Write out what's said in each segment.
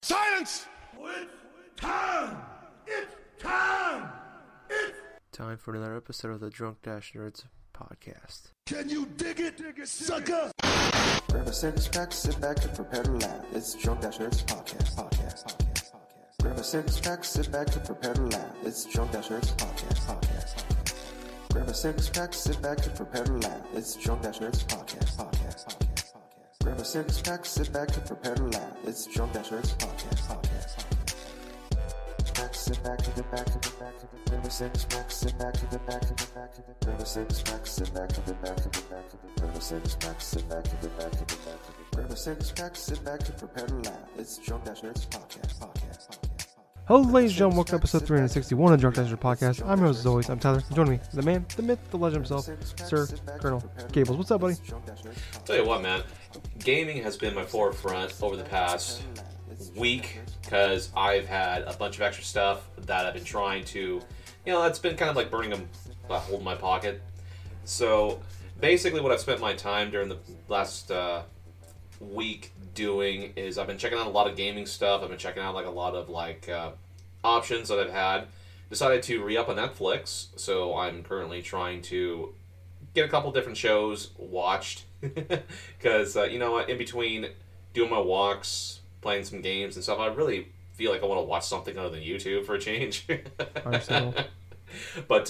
Silence! It's time! It's time! It's time for another episode of the Drunk Dash Nerds podcast. Can you dig it, sucker? Grab a six-pack, sit back and prepare to laugh. It's Drunk Dash Nerds podcast. Grab a six-pack, sit back and prepare to laugh. It's Drunk Dash Nerds podcast. Grab a six-pack, sit back and prepare to laugh. It's Drunk Dash Nerds podcast. Grab a six-pack, sit back and prepare to laugh. It's Drunk Dash Nerds podcast. Sit back and get back and get back and get grab a six-pack, sit back and get back and get back and get grab a six-pack, sit back and get back and get back and get grab a six-pack, sit back and get back and get back and get grab a six-pack, sit back and prepare to laugh. It's Drunk Dash Nerds podcast. Hello, ladies and gentlemen, welcome to episode 361 of Drunk Dash Nerds podcast. I'm your host as always, I'm Tyler. Joining me, the man, the myth, the legend himself, Sir Colonel Gables. What's up, buddy? Tell you what, man, gaming has been my forefront over the past week because I've had a bunch of extra stuff that I've been trying to, that's been kind of like burning a hole in my pocket. So basically what I've spent my time during the last week doing is I've been checking out a lot of gaming stuff. I've been checking out like a lot of options that I've had. Decided to re-up on Netflix, so I'm currently trying to get a couple different shows watched because in between doing my walks, playing some games and stuff, I really feel like I want to watch something other than YouTube for a change. But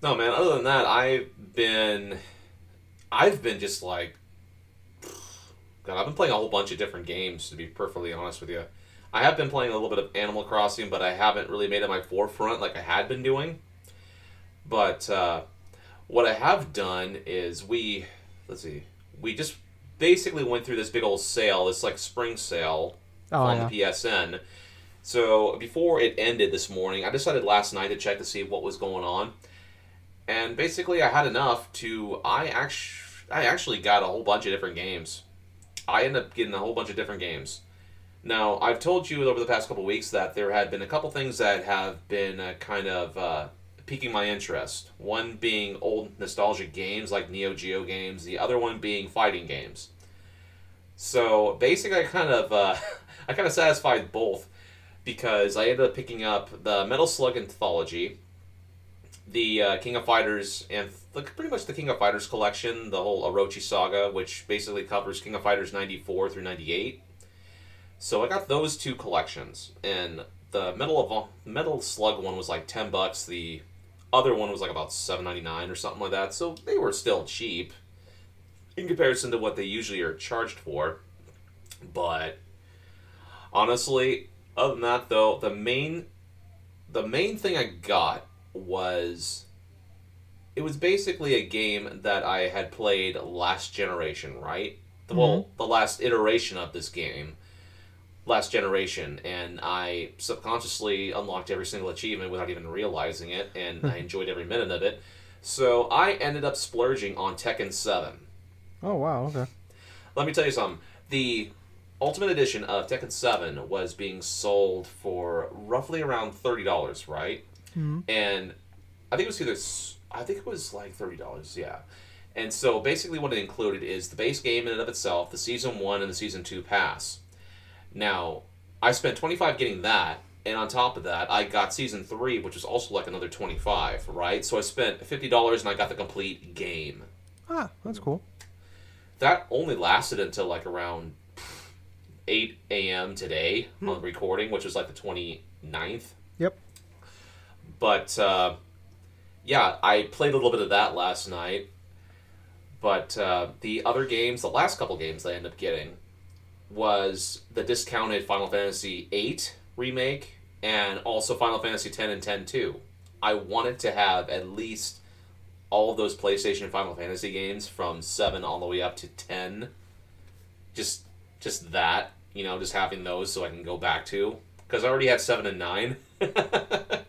no, man, other than that, I've been just like, God, I've been playing a whole bunch of different games, to be perfectly honest with you. I have been playing a little bit of Animal Crossing, but I haven't really made it my forefront like I had been doing. But what I have done is we just basically went through this big old sale, this like spring sale on the PSN. So before it ended this morning, I decided last night to check to see what was going on. And basically I had enough to, I actually got a whole bunch of different games. I ended up getting a whole bunch of different games. Now, I've told you over the past couple weeks that there had been a couple things that have been kind of piquing my interest. One being old nostalgic games like Neo Geo games, the other one being fighting games. So basically I kind of satisfied both because I ended up picking up the Metal Slug Anthology, the King of Fighters, and pretty much the King of Fighters collection, the whole Orochi saga, which basically covers King of Fighters 94 through 98. So I got those two collections, and the Metal Slug one was like $10. The other one was like about $7.99 or something like that. So they were still cheap in comparison to what they usually are charged for. But honestly, other than that, though, the main thing I got was, it was basically a game that I had played last generation, right? The last iteration of this game, last generation, and I subconsciously unlocked every single achievement without even realizing it, and I enjoyed every minute of it. So I ended up splurging on Tekken 7. Oh, wow, okay. Let me tell you something. The Ultimate Edition of Tekken 7 was being sold for roughly around $30, right? Mm-hmm. And I think it was like $30, yeah. And so basically what it included is the base game in and of itself, the Season 1 and the Season 2 pass. Now, I spent $25 getting that, and on top of that, I got Season 3, which was also like another $25, right? So I spent $50 and I got the complete game. Ah, that's cool. That only lasted until like around 8 a.m. today on the recording, which was like the 29th. Yep. But, yeah, I played a little bit of that last night. But the other games, the last couple games I ended up getting, was the discounted Final Fantasy VIII Remake and also Final Fantasy X and X-2. I wanted to have at least all of those PlayStation Final Fantasy games from 7 all the way up to 10. Just that, just having those so I can go back to. Because I already had 7 and 9.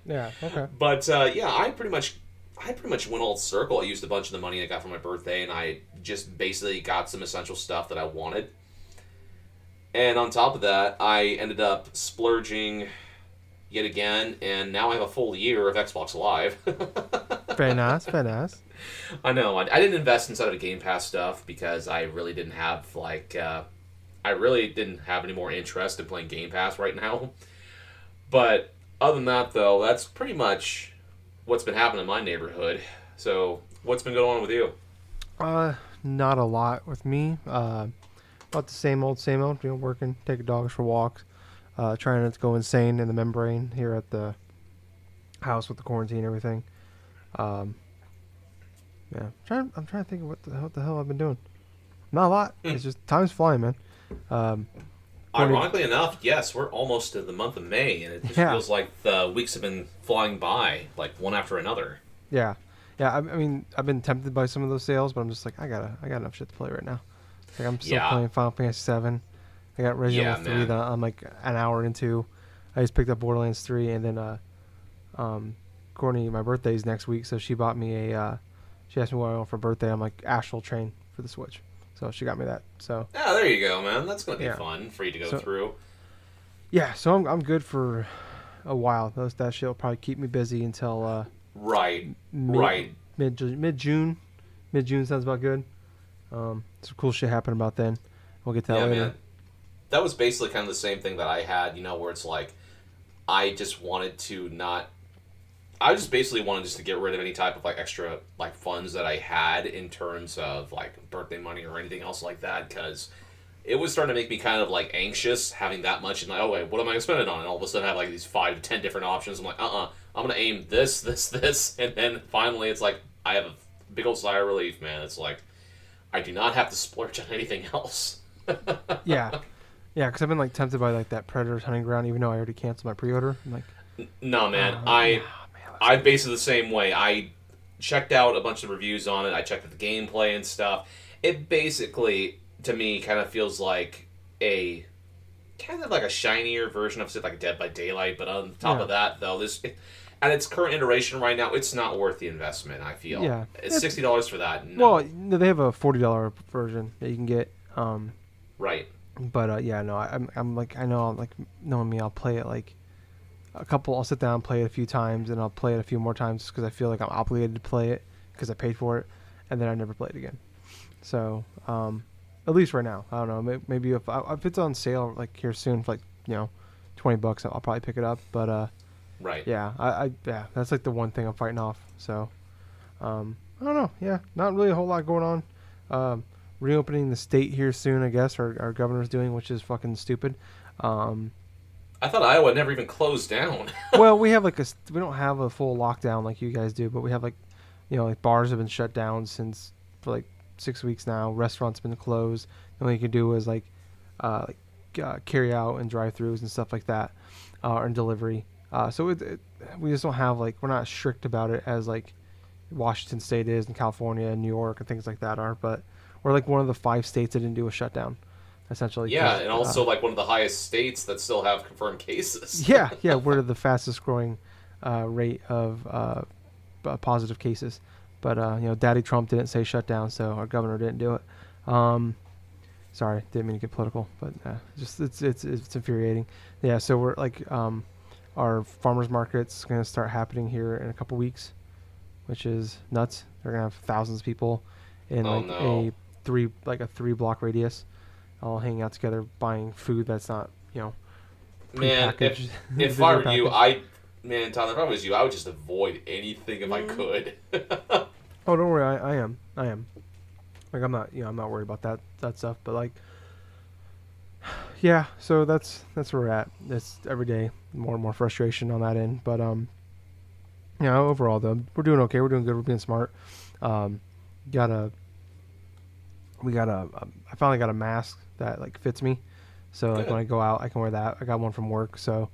Yeah, okay. But, yeah, I pretty much went all circle. I used a bunch of the money I got for my birthday, and I just basically got some essential stuff that I wanted. And on top of that, I ended up splurging yet again, and now I have a full year of Xbox Live. Very nice, very nice. I know. I didn't invest inside of the Game Pass stuff because I really didn't have, I I really didn't have any more interest in playing Game Pass right now. But other than that, though, that's pretty much what's been happening in my neighborhood. So, what's been going on with you? Not a lot with me. About the same old, working, taking dogs for walks, trying not to go insane in the membrane here at the house with the quarantine and everything. Yeah, I'm trying to think of what the hell I've been doing. Not a lot. It's just time's flying, man. Ironically enough, yes, we're almost to the month of May, and it just feels like the weeks have been flying by, like one after another. Yeah. I mean, I've been tempted by some of those sales, but I'm just like, I got enough shit to play right now. Like, I'm still playing Final Fantasy VII. I got Resident Evil 3 that I'm like an hour into. I just picked up Borderlands 3, and then Courtney, my birthday's next week, so she bought me she asked me what I want for birthday. I'm like, Astral Chain for the Switch. So she got me that. So yeah, there you go, man. That's gonna be fun for you to go through. Yeah, so I'm good for a while. That shit will probably keep me busy until mid June. Mid June sounds about good. Some cool shit happened about then. We'll get to that later. Man. That was basically kind of the same thing that I had, where it's like I just wanted to not. I just basically wanted just to get rid of any type of like extra like funds that I had in terms of like birthday money or anything else like that, because it was starting to make me kind of like anxious having that much and like, oh wait, what am I gonna spend it on? And all of a sudden I have like these 5 to 10 different options. I'm like, I'm gonna aim this, and then finally it's like I have a big old sigh of relief, man. It's like I do not have to splurge on anything else. Yeah, because I've been like tempted by like that Predator's Hunting Ground, even though I already canceled my pre-order. I'm like, no, man, I basically the same way. I checked out a bunch of reviews on it. I checked out the gameplay and stuff. It basically, to me, kind of feels like a shinier version of, say, like Dead by Daylight. But on top of that, though, at its current iteration right now, it's not worth the investment. I feel. Yeah, it's $60 for that. No. Well, they have a $40 version that you can get. Right. But I'm like, I know, like, knowing me, I'll play it like. I'll sit down and play it a few times, and I'll play it a few more times because I feel like I'm obligated to play it because I paid for it, and then I never play it again. So, at least right now, I don't know. Maybe if it's on sale like here soon for like $20, I'll probably pick it up. But right, yeah, that's like the one thing I'm fighting off. So, I don't know. Yeah, not really a whole lot going on. Reopening the state here soon, I guess. Our governor's doing, which is fucking stupid. I thought Iowa never even closed down. Well, we have we don't have a full lockdown like you guys do, but we have like bars have been shut down for like 6 weeks now. Restaurants have been closed. The only you can do is carry out and drive-throughs and stuff like that, and delivery. So we just don't have we're not strict about it as like Washington State is and California and New York and things like that are, but we're like one of the 5 states that didn't do a shutdown. Essentially, yeah, and also like one of the highest states that still have confirmed cases. yeah, we're the fastest growing rate of positive cases. But Daddy Trump didn't say shut down, so our governor didn't do it. Sorry, didn't mean to get political, but just it's infuriating. Yeah, so we're like our farmers market's going to start happening here in a couple weeks, which is nuts. They're going to have thousands of people in a 3-block radius. All hanging out together, buying food that's not, Man, if I were you, Tyler, if I was you, I would just avoid anything if I could. Oh, don't worry, I am. Like, I'm not, I'm not worried about that stuff. But like, yeah. So that's where we're at. It's every day more and more frustration on that end. But overall though, we're doing okay. We're doing good. We're being smart. I finally got a mask that like fits me, so like when I go out I can wear that. I got one from work, so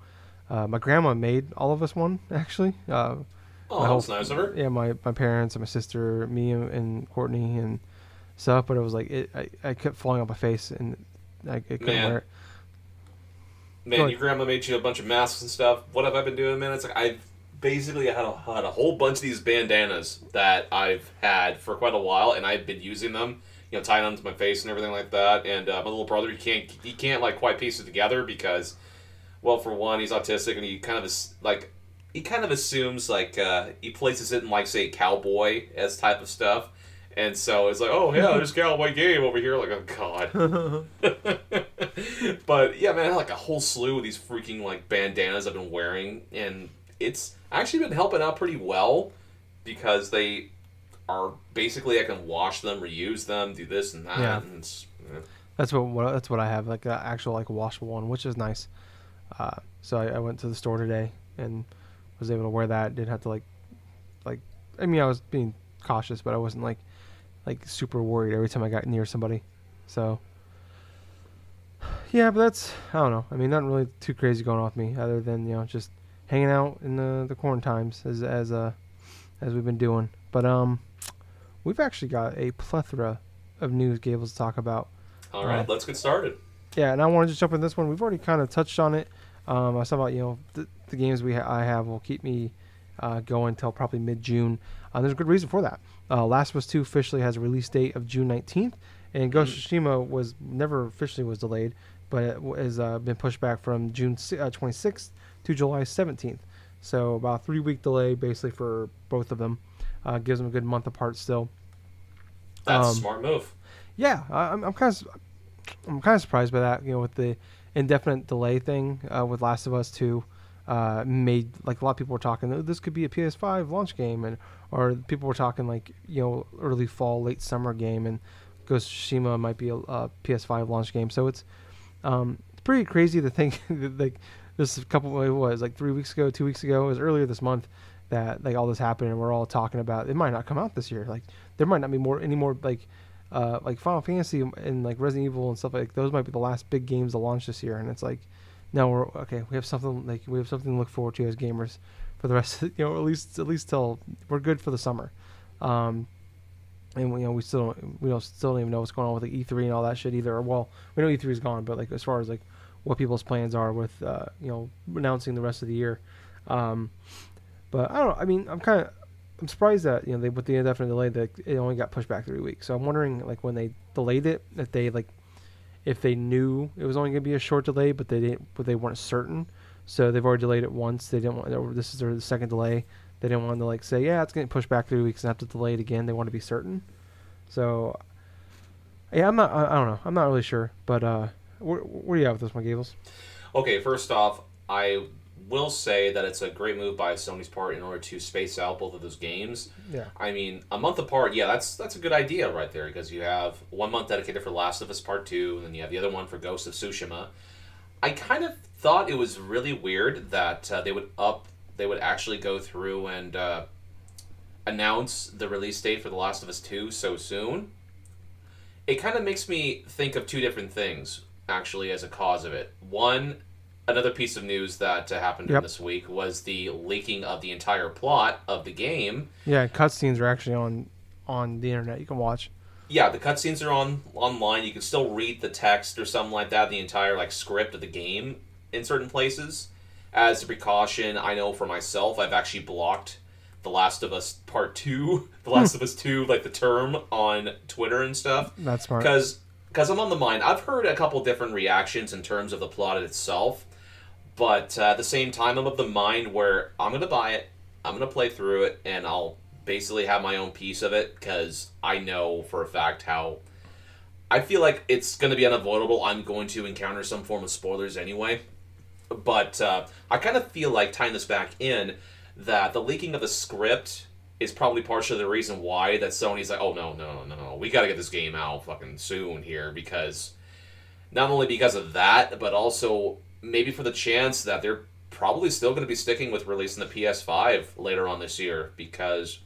my grandma made all of us one actually. That's nice of her. Yeah, my parents and my sister, me and Courtney and stuff, but it was like I kept falling on my face and I couldn't wear it. Man, your grandma made you a bunch of masks and stuff. What have I been doing, man? It's like I've basically had a whole bunch of these bandanas that I've had for quite a while, and I've been using them. Tied onto my face and everything like that. And my little brother, he can't like quite piece it together because, well, for one, he's autistic and he kind of assumes like he places it in like say cowboy as type of stuff, and so it's like, oh yeah, there's Cowboy Game over here. Like, oh god. But yeah, man, I had like a whole slew of these freaking like bandanas I've been wearing, and it's actually been helping out pretty well because they are basically I can wash them, reuse them, do this and that. Yeah. And it's, That's what I have, like an actual like washable one, which is nice. So I went to the store today and was able to wear that. Didn't have to like I mean I was being cautious, but I wasn't like super worried every time I got near somebody. So yeah, but that's I don't know. I mean, nothing really too crazy going on with me other than just hanging out in the quarantines as we've been doing. But we've actually got a plethora of news, Gables, to talk about. all right, let's get started. Yeah, and I want to just jump in this one. We've already kind of touched on it. I was talking about the games I have will keep me going until probably mid-June. There's a good reason for that. Last of Us 2 officially has a release date of June 19th, and Ghost of Tsushima was never officially was delayed, but it has been pushed back from June 26th to July 17th. So about a 3-week delay basically for both of them. Gives them a good month apart still. That's a smart move. Yeah, I'm kind of surprised by that. With the indefinite delay thing with Last of Us 2, made like a lot of people were talking. Oh, this could be a PS5 launch game, or people were talking like early fall, late summer game, and Ghost of Tsushima might be a PS5 launch game. So it's pretty crazy to think that like this a couple it was like 3 weeks ago, 2 weeks ago, it was earlier this month that like all this happened, and we're all talking about it might not come out this year. Like there might not be any more like Final Fantasy and like Resident Evil and stuff like those might be the last big games to launch this year, and it's like no, we're okay. We have something to look forward to as gamers for the rest of, at least till we're good for the summer. And we still don't even know what's going on with the E3 and all that shit either. Well, we know E3 is gone, but like as far as like what people's plans are with announcing the rest of the year. But I don't know. I mean, I'm surprised that they with the indefinite delay that it only got pushed back 3 weeks. So I'm wondering like when they delayed it if they knew it was only going to be a short delay, but they weren't certain. So they've already delayed it once. They didn't want this is their second delay. They didn't want to like say it's going to push back 3 weeks and have to delay it again. They want to be certain. So yeah, I don't know. I'm not really sure. But where are you at with this one, Gables? Okay, first off, I will say that it's a great move by Sony's part in order to space out both of those games. Yeah. I mean, a month apart, yeah, that's a good idea right there, because you have 1 month dedicated for Last of Us Part 2, and then you have the other one for Ghost of Tsushima. I kind of thought it was really weird that they would actually go through and announce the release date for The Last of Us 2 so soon. It kind of makes me think of two different things, actually, as a cause of it. One, another piece of news that happened this week was the leaking of the entire plot of the game. Yeah, cutscenes are actually on the internet. You can watch. Yeah, the cutscenes are online. You can still read the text or something like that, the entire like script of the game in certain places. As a precaution, I know for myself, I've actually blocked The Last of Us Part 2, The Last of Us 2, like the term on Twitter and stuff. That's smart. Because I'm on the mind. I've heard a couple different reactions in terms of the plot itself. But at the same time, I'm of the mind where I'm going to buy it, I'm going to play through it, and I'll basically have my own piece of it, because I know for a fact how I feel like it's going to be unavoidable. I'm going to encounter some form of spoilers anyway. But I kind of feel like, tying this back in, that the leaking of the script is probably partially the reason why that Sony's like, oh, no, we got to get this game out fucking soon here, because not only because of that, but also maybe for the chance that they're probably still going to be sticking with releasing the PS5 later on this year, because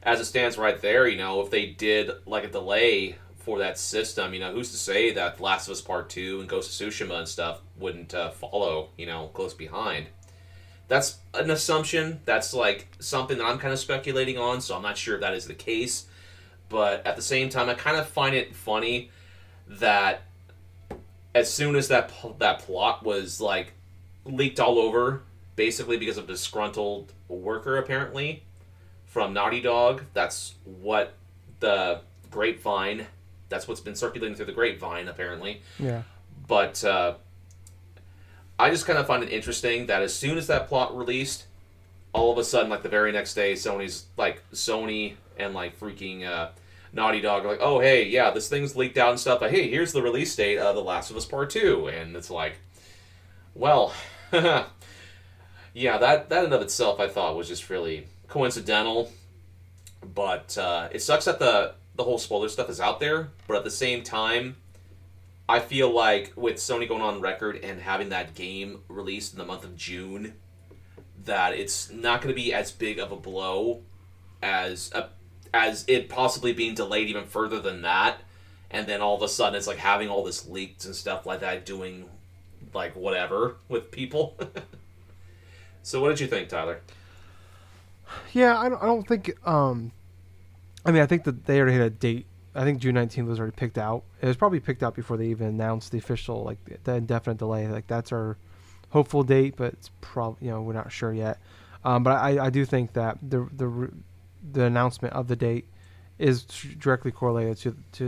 as it stands right there, if they did like a delay for that system, who's to say that Last of Us Part 2 and Ghost of Tsushima and stuff wouldn't follow, close behind. That's an assumption. That's like something that I'm kind of speculating on, so I'm not sure if that is the case. But at the same time, I kind of find it funny that as soon as that plot was like leaked all over, basically because of a disgruntled worker apparently from Naughty Dog, that's what the grapevine, that's what's been circulating through the grapevine apparently. Yeah. But I just kind of find it interesting that as soon as that plot released, all of a sudden, like the very next day, Sony and like freaking Naughty Dog are like, oh, hey, yeah, this thing's leaked out and stuff, but hey, here's the release date of The Last of Us Part 2. And it's like, well, yeah, that in and of itself I thought was just really coincidental. But it sucks that the whole spoiler stuff is out there, but at the same time, I feel like with Sony going on record and having that game released in the month of June, that it's not going to be as big of a blow as it possibly being delayed even further than that, and then all of a sudden it's like having all this leaked and stuff like that, doing like whatever with people. So what did you think, Tyler? Yeah, I don't think. I mean, I think that they already had a date. I think June 19th was already picked out. It was probably picked out before they even announced the official, like, the indefinite delay. Like, that's our hopeful date, but it's probably, we're not sure yet. But I do think that the announcement of the date is directly correlated to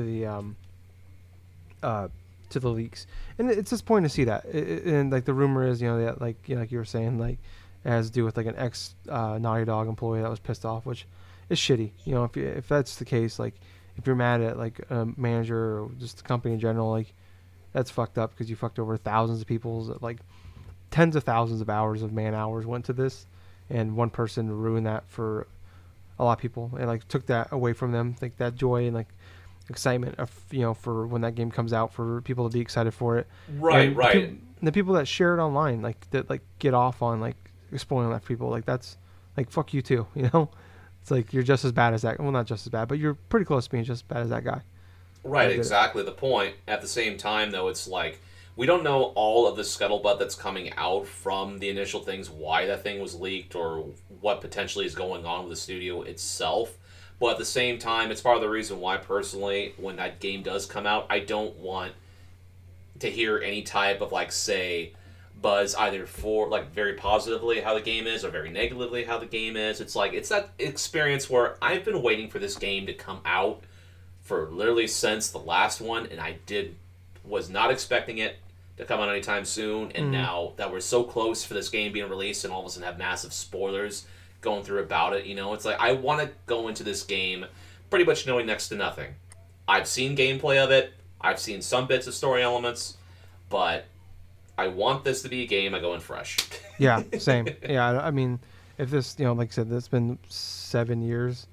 the leaks, and it's disappointing to see that. And like the rumor is, that like you were saying, like it has to do with like an ex Naughty Dog employee that was pissed off, which is shitty. If that's the case, like if you're mad at like a manager or just the company in general, like that's fucked up because you fucked over thousands of people's, like tens of thousands of hours of man hours went to this, and one person ruined that for a lot of people and like took that away from them, like that joy and like excitement of for when that game comes out, for people to be excited for it. Right, and right. The people that share it online, like that, like get off on like spoiling that for people, like that's like fuck you too. It's like you're just as bad as that. Well, not just as bad, but you're pretty close to being just as bad as that guy. Right, exactly the point. At the same time, though, it's like we don't know all of the scuttlebutt that's coming out from the initial things, why that thing was leaked, or what potentially is going on with the studio itself. But at the same time, it's part of the reason why, personally, when that game does come out, I don't want to hear any type of, like, say, buzz either for, like, very positively how the game is or very negatively how the game is. It's like, it's that experience where I've been waiting for this game to come out for literally since the last one, and was not expecting it to come out anytime soon, and now that we're so close for this game being released and all of a sudden have massive spoilers going through about it, it's like I want to go into this game pretty much knowing next to nothing. I've seen gameplay of it, I've seen some bits of story elements, but I want this to be a game I go in fresh. Yeah, same. Yeah, I mean, if this, like I said, it's been 7 years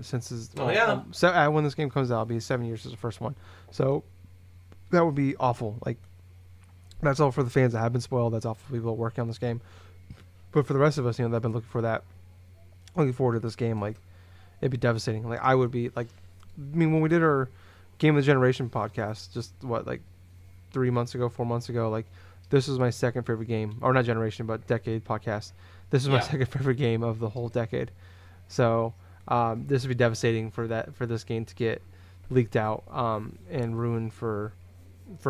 since this. When this game comes out, it'll be 7 years since the first one. So that would be awful. Like, that's all for the fans that have been spoiled. That's all for people working on this game. But for the rest of us, that have been looking forward to this game, like, it'd be devastating. Like, I would be, like, when we did our Game of the Generation podcast, just, 4 months ago, like, this was my second favorite game. Or not Generation, but Decade podcast. This is my second favorite game of the whole decade. So, this would be devastating for this game to get leaked out and ruined for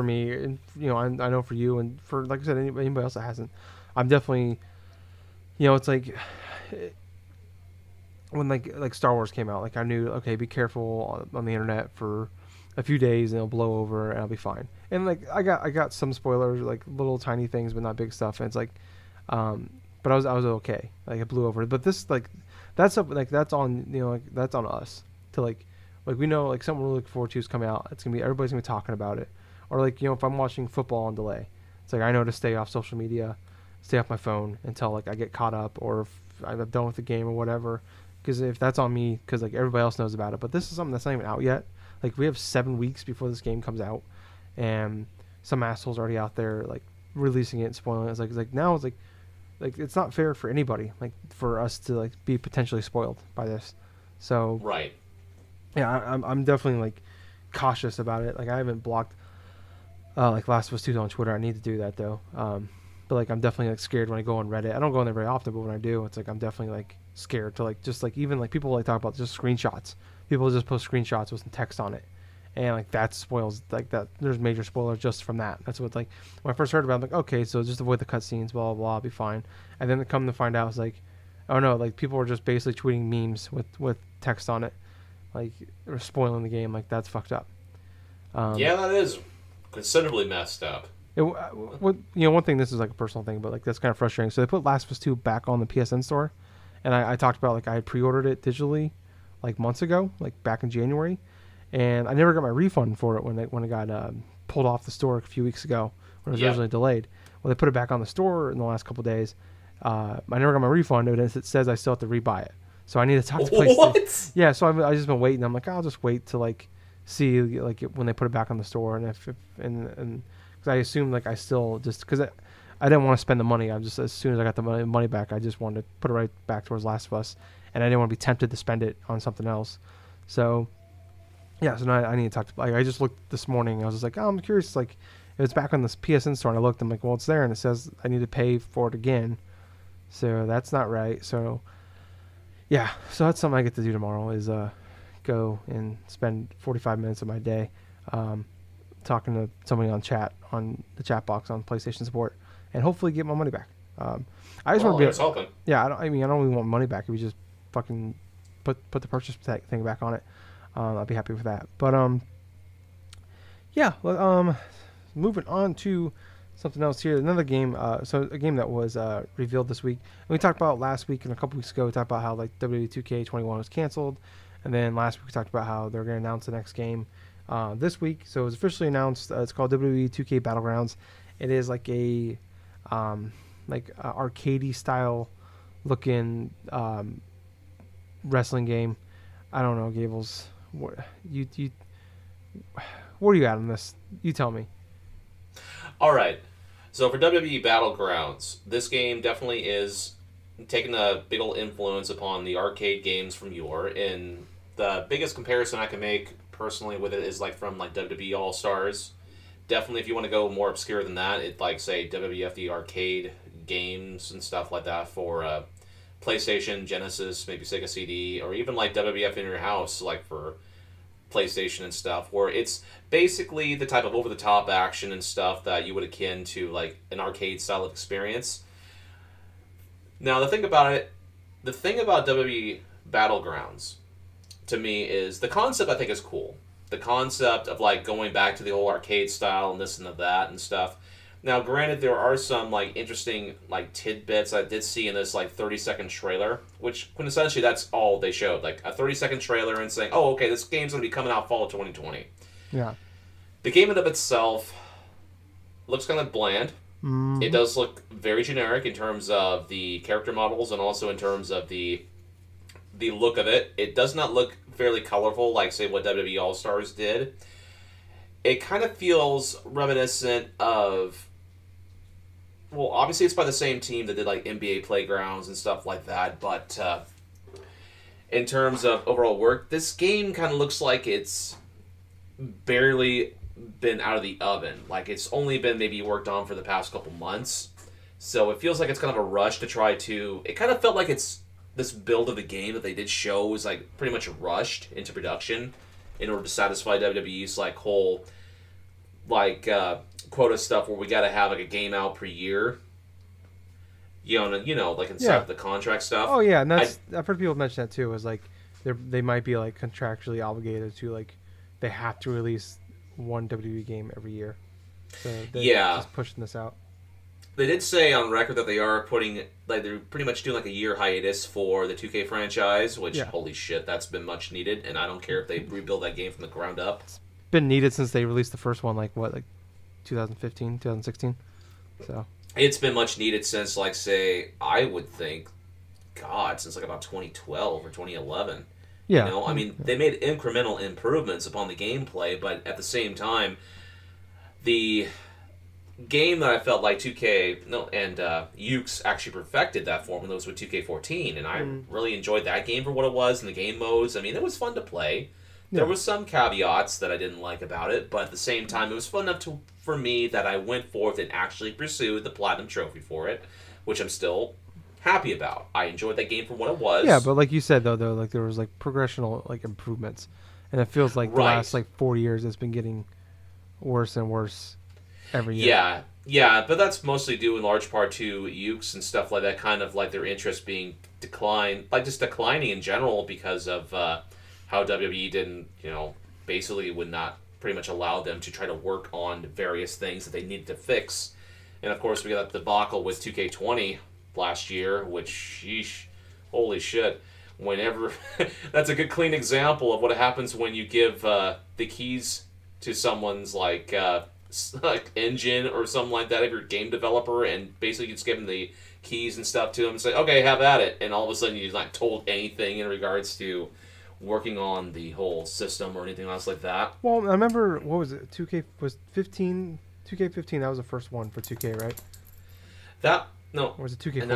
me, and I know for you, and for, like I said, anybody else that hasn't. I'm definitely, it's like when like Star Wars came out, like I knew, okay, be careful on the internet for a few days and it'll blow over and I'll be fine. And like I got some spoilers, like little tiny things but not big stuff, and it's like but I was okay, like it blew over. But this, like, that's on that's on us to like we know, like, something we're looking forward to is coming out. It's gonna be, everybody's gonna be talking about it. Or like, if I'm watching football on delay, it's like I know to stay off social media, stay off my phone until like I get caught up, or if I'm done with the game or whatever. Because if that's on me, because like everybody else knows about it. But this is something that's not even out yet. Like, we have 7 weeks before this game comes out, and some asshole's already out there like releasing it and spoiling it. It's like now it's like it's not fair for anybody, like for us to like be potentially spoiled by this. So right. Yeah, I'm definitely like cautious about it. Like, I haven't blocked like Last of Us 2 on Twitter. I need to do that though. But like, I'm definitely like scared when I go on Reddit. I don't go on there very often, but when I do, it's like I'm definitely like scared to like just like even like people like talk about just screenshots. People just post screenshots with some text on it, and like that spoils, like that. There's major spoilers just from that. That's what, like, when I first heard about it, I'm like, okay, so just avoid the cutscenes, blah blah blah, I'll be fine. And then come to find out, it's like, oh no, like people are just basically tweeting memes with text on it, like, or spoiling the game. Like, that's fucked up. Yeah, that is considerably messed up. One thing, this is like a personal thing, but like that's kind of frustrating. So they put Last of Us 2 back on the PSN store, and I talked about, like, I had pre-ordered it digitally like months ago, like back in January, and I never got my refund for it when it got pulled off the store a few weeks ago when it was originally delayed. Well, they put it back on the store in the last couple of days. I never got my refund, but it says I still have to rebuy it. So I need to talk to PlayStation. What? Yeah, so I've just been waiting. I'm like, I'll just wait to like see like when they put it back on the store, and if because I assume like I still just because I didn't want to spend the money. I'm just as soon as I got the money back, I just wanted to put it right back towards Last of Us, and I didn't want to be tempted to spend it on something else. So yeah, so now I need to talk to. Like, I just looked this morning. I was just like, oh, I'm curious. Like, it was back on this PSN store, and I looked. I'm like, well, it's there, and it says I need to pay for it again. So that's not right. So yeah, so that's something I get to do tomorrow is go and spend 45 minutes of my day talking to somebody on the chat box on PlayStation support, and hopefully get my money back. I just want to be open. Yeah, I don't really want money back. If we just fucking put the purchase thing back on it, I'll be happy with that. But yeah, moving on to something else here. Another game. So a game that was revealed this week. And we talked about last week and a couple weeks ago. We talked about how like WWE 2K21 was canceled, and then last week we talked about how they're going to announce the next game this week. So it was officially announced. It's called WWE 2K Battlegrounds. It is like a arcadey style looking wrestling game. I don't know, Gables. Where are you at on this? You tell me. All right. So for WWE Battlegrounds, this game definitely is taking a big old influence upon the arcade games from yore. And the biggest comparison I can make personally with it is like from like WWE All Stars. Definitely, if you want to go more obscure than that, it like say WWF the arcade games and stuff like that for PlayStation, Genesis, maybe Sega CD, or even like WWF in your house, like for PlayStation and stuff, where it's basically the type of over-the-top action and stuff that you would akin to like an arcade style of experience. Now, the thing about WWE Battlegrounds to me is the concept. I think is cool. The concept of like going back to the old arcade style and this and that and stuff. Now, granted, there are some like interesting like tidbits I did see in this like 30-second trailer, which quintessentially that's all they showed, like a 30-second trailer and saying, "Oh, okay, this game's gonna be coming out fall of 2020." Yeah. The game in of itself looks kind of bland. Mm. It does look very generic in terms of the character models and also in terms of the look of it. It does not look fairly colorful like say what WWE All Stars did. It kind of feels reminiscent of. Well, obviously it's by the same team that did like NBA Playgrounds and stuff like that, but in terms of overall work, this game kind of looks like it's barely been out of the oven. Like it's only been maybe worked on for the past couple months. So it feels like it's kind of a rush to try to... It kind of felt like it's this build of the game that they did show was like pretty much rushed into production in order to satisfy WWE's like whole like quota stuff where we got to have like a game out per year. You know, like inside the contract stuff. Oh yeah, and I've heard people mention that too. Is like they might be like contractually obligated to like they have to release one WWE game every year. So they're just pushing this out. They did say on record that they are they're pretty much doing like a year hiatus for the 2K franchise, which holy shit, that's been much needed, and I don't care if they rebuild that game from the ground up. It's been needed since they released the first one, like 2015, 2016. So it's been much needed since like say I would think, God, since like about 2012 or 2011. Yeah, you know, I mean, they made incremental improvements upon the gameplay, but at the same time, the game that I felt like 2K and Ukes actually perfected that for when it was with 2K14, and I really enjoyed that game for what it was and the game modes. I mean, it was fun to play. There was some caveats that I didn't like about it, but at the same time, it was fun enough for me that I went forth and actually pursued the Platinum Trophy for it, which I'm still happy about. I enjoyed that game for what it was. Yeah, but like you said though, like there was like progressional like improvements, and it feels like the last like 4 years it's been getting worse and worse every year. Yeah, but that's mostly due in large part to Ukes and stuff like that, kind of like their interest being declined, like just declining in general because of how WWE didn't, basically would not pretty much allow them to try to work on various things that they needed to fix. And of course we got the debacle with 2K20 last year, which, sheesh, holy shit. whenever that's a good clean example of what happens when you give the keys to someone's like engine or something like that if you're a game developer, and basically you just give them the keys and stuff to them and say, okay, have at it, and all of a sudden you're not told anything in regards to working on the whole system or anything else like that. Well, I remember, what was it? 2K was 15. 2K15. That was the first one for 2K, right? No. Or was it 2K14?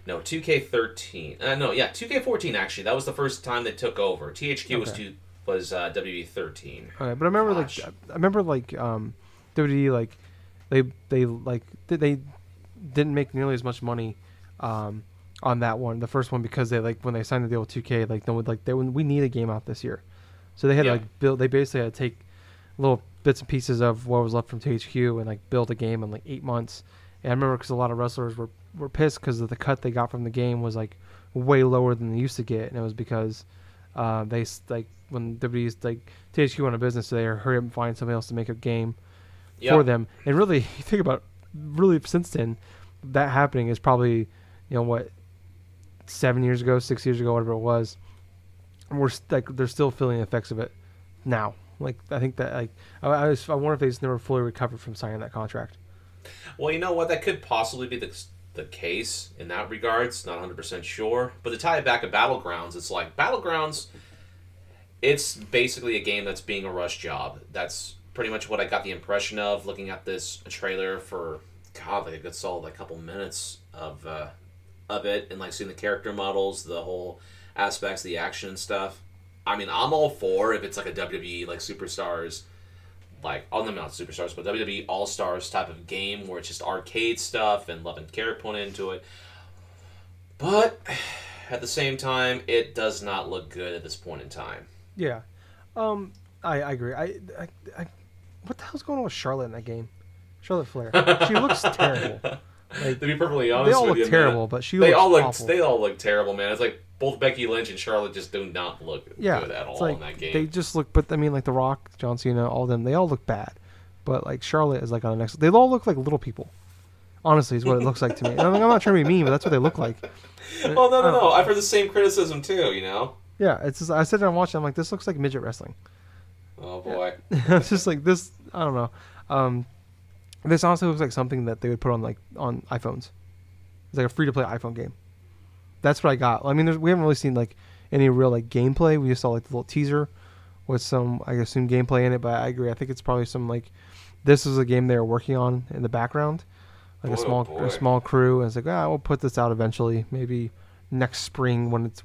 No. 2K13. No, yeah, 2K14 actually. That was the first time they took over. THQ was WWE 13. Okay, but I remember WWE they didn't make nearly as much money on that one, the first one, because they when they signed the deal with 2K, we need a game out this year, so they had to build. They basically had to take little bits and pieces of what was left from THQ and build a game in 8 months. And I remember because a lot of wrestlers were pissed because of the cut they got from the game was way lower than they used to get, and it was because they when WWE's THQ went out of business, so they hurry up and find somebody else to make a game for them. And really, you think about since then, that happening is probably 7 years ago, 6 years ago, whatever it was. We're they're still feeling the effects of it now. I think that I wonder if they just never fully recovered from signing that contract. Well, you know what? That could possibly be the case in that regards. Not 100% sure. But to tie it back to Battlegrounds, it's Battlegrounds, it's basically a game that's being a rush job. That's pretty much what I got the impression of looking at this trailer for, God, a good solid couple minutes of it, and seeing the character models, the whole aspects, the action and stuff. I mean, I'm all for if it's a WWE Superstars, not Superstars, but WWE All-Stars type of game where it's just arcade stuff and loving character put into it. But at the same time, it does not look good at this point in time. Yeah, I agree. I what the hell's going on with Charlotte in that game? Charlotte Flair. She looks terrible. To be perfectly honest, they all with look you, terrible, man, but she looks awful. They all look terrible, man. It's both Becky Lynch and Charlotte just do not look good at all in that game. They just look, but I mean, The Rock, John Cena, all of them, they all look bad. But Charlotte is on the next. They all look like little people. Honestly, is what it looks like to me. And I'm not trying to be mean, but that's what they look like. Well, no. I've heard the same criticism too. Yeah, it's just, I sit there and watch it. I'm like, this looks like midget wrestling. Oh boy. It's just this. I don't know. This honestly looks like something that they would put on iPhones. It's a free-to-play iPhone game. That's what I got. I mean, we haven't really seen any real gameplay. We just saw the little teaser with some, I assume, gameplay in it. But I agree. I think it's probably some this is a game they were working on in the background, a small crew. And it's we'll put this out eventually, maybe next spring when it's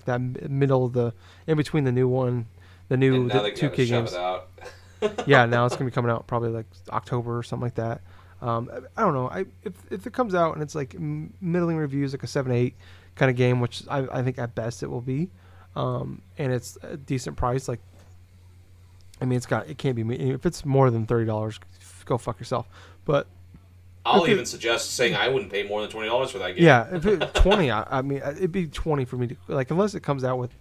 that middle of in between the new one, the 2K games. Yeah, now it's gonna be coming out probably October or something like that. I don't know. If it comes out and it's middling reviews, a 7-8 kind of game, which I think at best it will be, and it's a decent price. I mean, it can't be. If it's more than $30, go fuck yourself. But I'll even suggest saying I wouldn't pay more than $20 for that game. Yeah, if it 20, I mean, it'd be 20 for me to unless it comes out with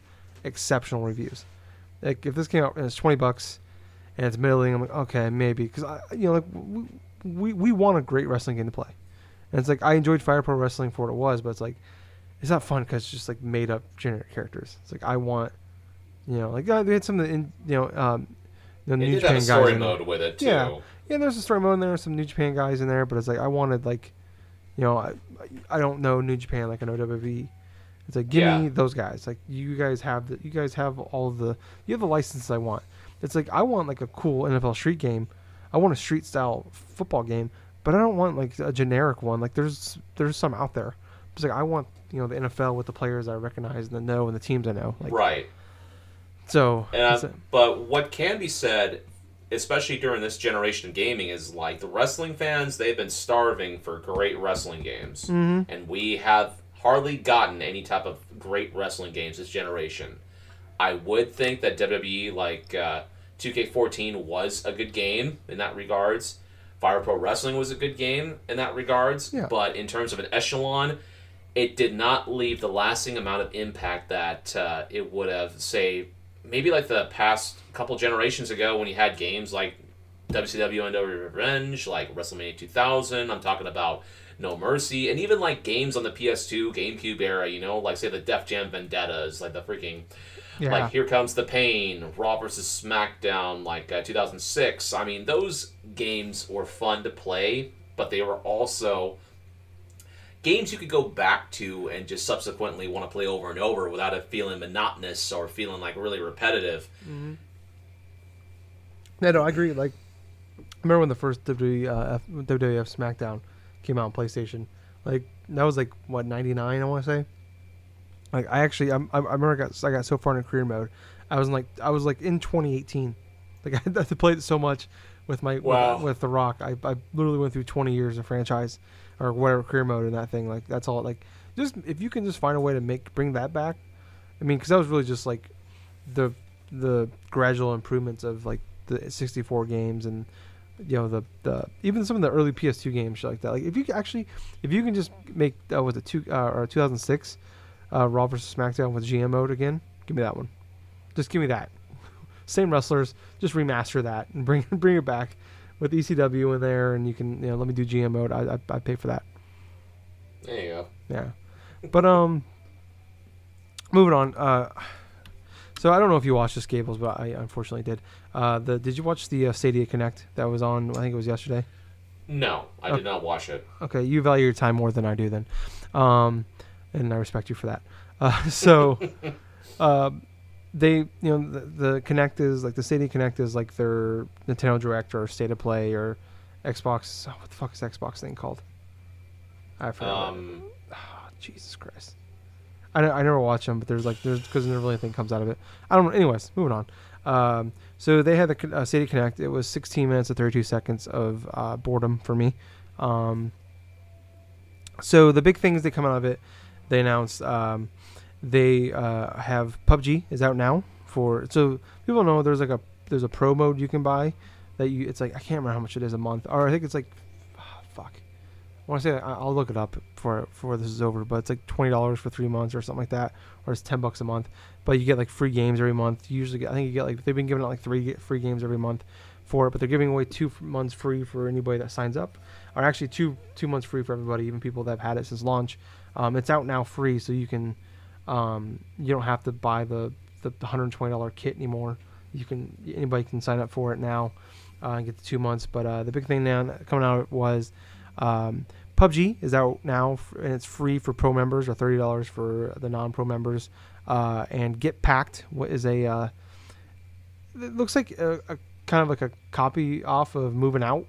exceptional reviews. If this came out and it's $20 and it's middling, I'm okay, maybe, because we want a great wrestling game to play. And it's I enjoyed Fire Pro Wrestling for what it was, but it's not fun because it's just made up generic characters. It's I want, they had some of the the New Japan guys. They did have a story mode with it too. Yeah, there's a story mode in there. Some New Japan guys in there, but it's I wanted I don't know New Japan like I know WWE. It's give me those guys. You guys have all of the licenses I want. It's I want a cool NFL Street game. I want a street style football game, but I don't want a generic one. There's some out there. It's I want the NFL with the players I recognize and the know and the teams I know. Right. So. But what can be said, especially during this generation of gaming, is the wrestling fans, they've been starving for great wrestling games, and we have hardly gotten any type of great wrestling games this generation. I would think that WWE 2K14 was a good game in that regards. Fire Pro Wrestling was a good game in that regards. Yeah. But in terms of an echelon, it did not leave the lasting amount of impact that it would have, say, maybe the past couple generations ago when you had games WCW NWA Revenge, like WrestleMania 2000. I'm talking about No Mercy, and even like games on the PS2, GameCube era. You know, like say the Def Jam Vendettas, like the freaking. Yeah. Like Here Comes the Pain, Raw vs. SmackDown, like 2006. I mean, those games were fun to play, but they were also games you could go back to and just subsequently want to play over and over without it feeling monotonous or feeling like really repetitive. Mm-hmm. Yeah, no, I agree. Like, I remember when the first WWF SmackDown came out on PlayStation. Like, that was like, what, 99, I want to say? Like I remember I got so far in career mode, I was like in 2018, like I had to play it so much with with The Rock. I literally went through 20 years of franchise or whatever career mode in that thing. Like that's all. Like just if you can just find a way to bring that back, I mean, because that was really just like the gradual improvements of like the 64 games and the even some of the early PS2 games shit like that. Like if you can just make was it 2006. Raw vs. SmackDown with GM mode again. Give me that one. Just give me that. Same wrestlers. Just remaster that and bring it back with ECW in there, and you can let me do GM mode. I pay for that. There you go. Yeah, but moving on. So I don't know if you watched this, Gables, but I unfortunately did. Did you watch the Stadia Connect that was on? I think it was yesterday. No, I did not watch it. Okay, you value your time more than I do then. And I respect you for that. They, the Connect is like the Stadia Connect is like their Nintendo Direct or State of Play or Xbox. Oh, what the fuck is Xbox thing called? I forgot. Jesus Christ. I never watch them, but there's because never really anything comes out of it. I don't know. Anyways, moving on. So they had the Stadia Connect. It was 16 minutes and 32 seconds of boredom for me. So the big things that come out of it. They announced they have PUBG is out now so people know there's a pro mode you can buy it's like I can't remember how much it is a month, or I think it's like fuck. I want to say I'll look it up before this is over, but it's like $20 for 3 months or something like that, or it's $10 a month. But you get like free games every month. You usually I think you get like they've been giving out like 3 free games every month for it, but they're giving away 2 months free for anybody that signs up, or actually two months free for everybody, even people that have had it since launch. It's out now free, so you can you don't have to buy the $120 kit anymore. Anybody can sign up for it now and get the 2 months. But the big thing now coming out was PUBG is out now and it's free for pro members, or $30 for the non-pro members. And Get Packed is it looks like a kind of like a copy off of Moving Out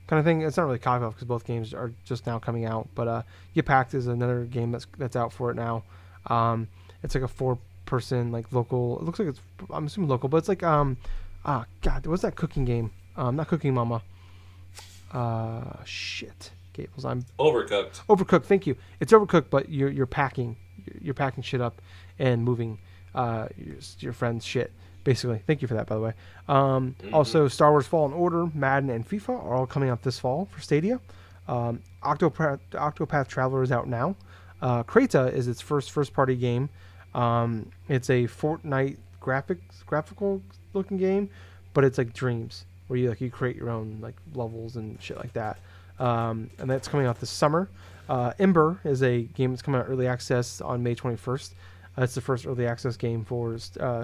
kind of thing. It's not really copy off because both games are just now coming out. But Get Packed is another game that's out for it now. It's like a 4-person like local. It looks like I'm assuming local, but it's like God, what's that cooking game? Not Cooking Mama. Shit, Gables. I'm Overcooked. Overcooked. Thank you. It's Overcooked, but you're packing shit up and moving your friend's shit. Basically, thank you for that, by the way. Also, Star Wars Fallen Order, Madden, and FIFA are all coming out this fall for Stadia. Octopath Traveler is out now. Creta is its first-party game. It's a Fortnite graphical looking game, but it's like Dreams, where you create your own like levels and shit like that. And that's coming out this summer. Ember is a game that's coming out early access on May 21st. It's the first early access game for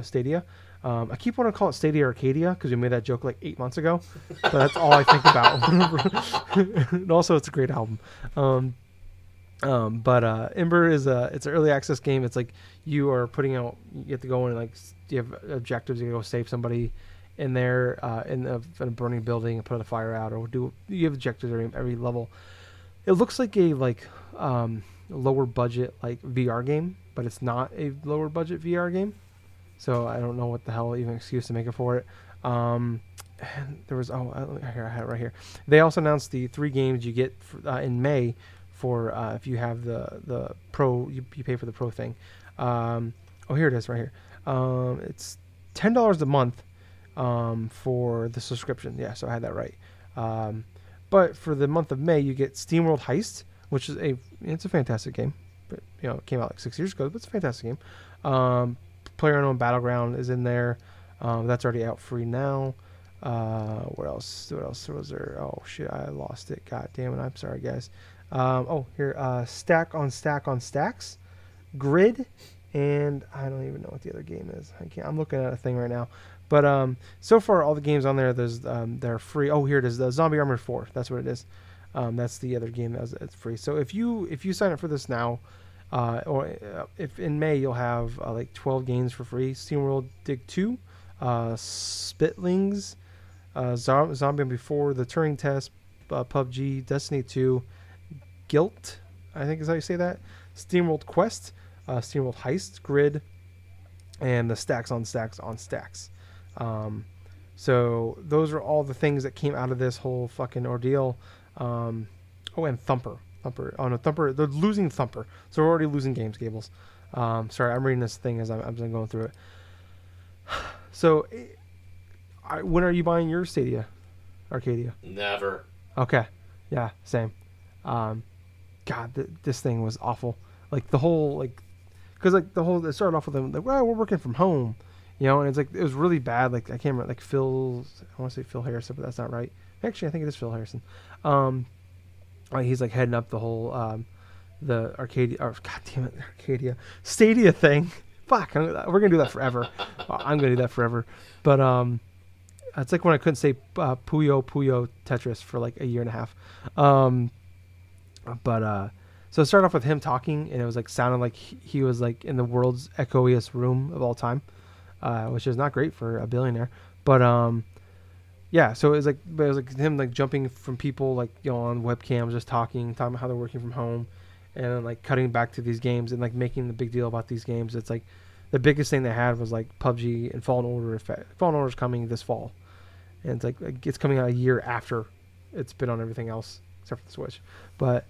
Stadia. I keep wanting to call it Stadia Arcadia because we made that joke like 8 months ago. But that's all I think about. And also, it's a great album. But Ember is it's an early access game. It's like you are putting out. You have to go in and you have objectives. You go save somebody in there in a burning building and put the fire out, or you have objectives every level. It looks like a lower budget like VR game, but it's not a lower budget VR game. So I don't know what the hell even excuse to make it for it. And there was here I have it right here. They also announced the 3 games you get in May for if you have the pro. You pay for the pro thing. Here it is right here. It's $10 a month for the subscription. Yeah, so I had that right. But for the month of May, you get SteamWorld Heist, which is it's a fantastic game. But it came out like 6 years ago, but it's a fantastic game. PlayerUnknown Battleground is in there. That's already out free now. What else? What else was there? Oh shit, I lost it. God damn it! I'm sorry, guys. Oh here, stack on stack on stacks, grid, and I don't even know what the other game is. I'm looking at a thing right now. But so far all the games on there, they're free. Oh, here it is, the Zombie Armored 4. That's what it is. That's the other game that's free. So if you sign up for this now, if in May you'll have like 12 games for free: SteamWorld Dig 2, Spitlings, Zombie Before, The Turing Test, PUBG, Destiny 2, Guilt, I think is how you say that, SteamWorld Quest, SteamWorld Heist, Grid, and the Stacks on Stacks on Stacks. So those are all the things that came out of this whole fucking ordeal. And Thumper. Oh no, Thumper. They're losing Thumper. So we're already losing games, Gables. Sorry, I'm reading this thing as I'm going through it. So, when are you buying your Arcadia? Never. Okay. Yeah, same. God, this thing was awful. Like the whole it started off with them like, well, we're working from home, and it's like it was really bad. Like I can't remember, like I want to say Phil Harrison, but that's not right. Actually, I think it is Phil Harrison. He's like heading up the whole the Arcadia, or God damn it, Arcadia Stadia thing. Fuck, we're gonna do that forever. I'm gonna do that forever. But it's like when I couldn't say Puyo Tetris for like a year and a half. So it started off with him talking, and it was like sounding like he was like in the world's echoiest room of all time, which is not great for a billionaire. But yeah, so it was like him like jumping from people like on webcams, just talking about how they're working from home, and then like cutting back to these games and like making the big deal about these games. It's like the biggest thing they had was like PUBG and Fallen Order. Fallen Order is coming this fall, and it's like it's coming out a year after it's been on everything else except for the Switch. But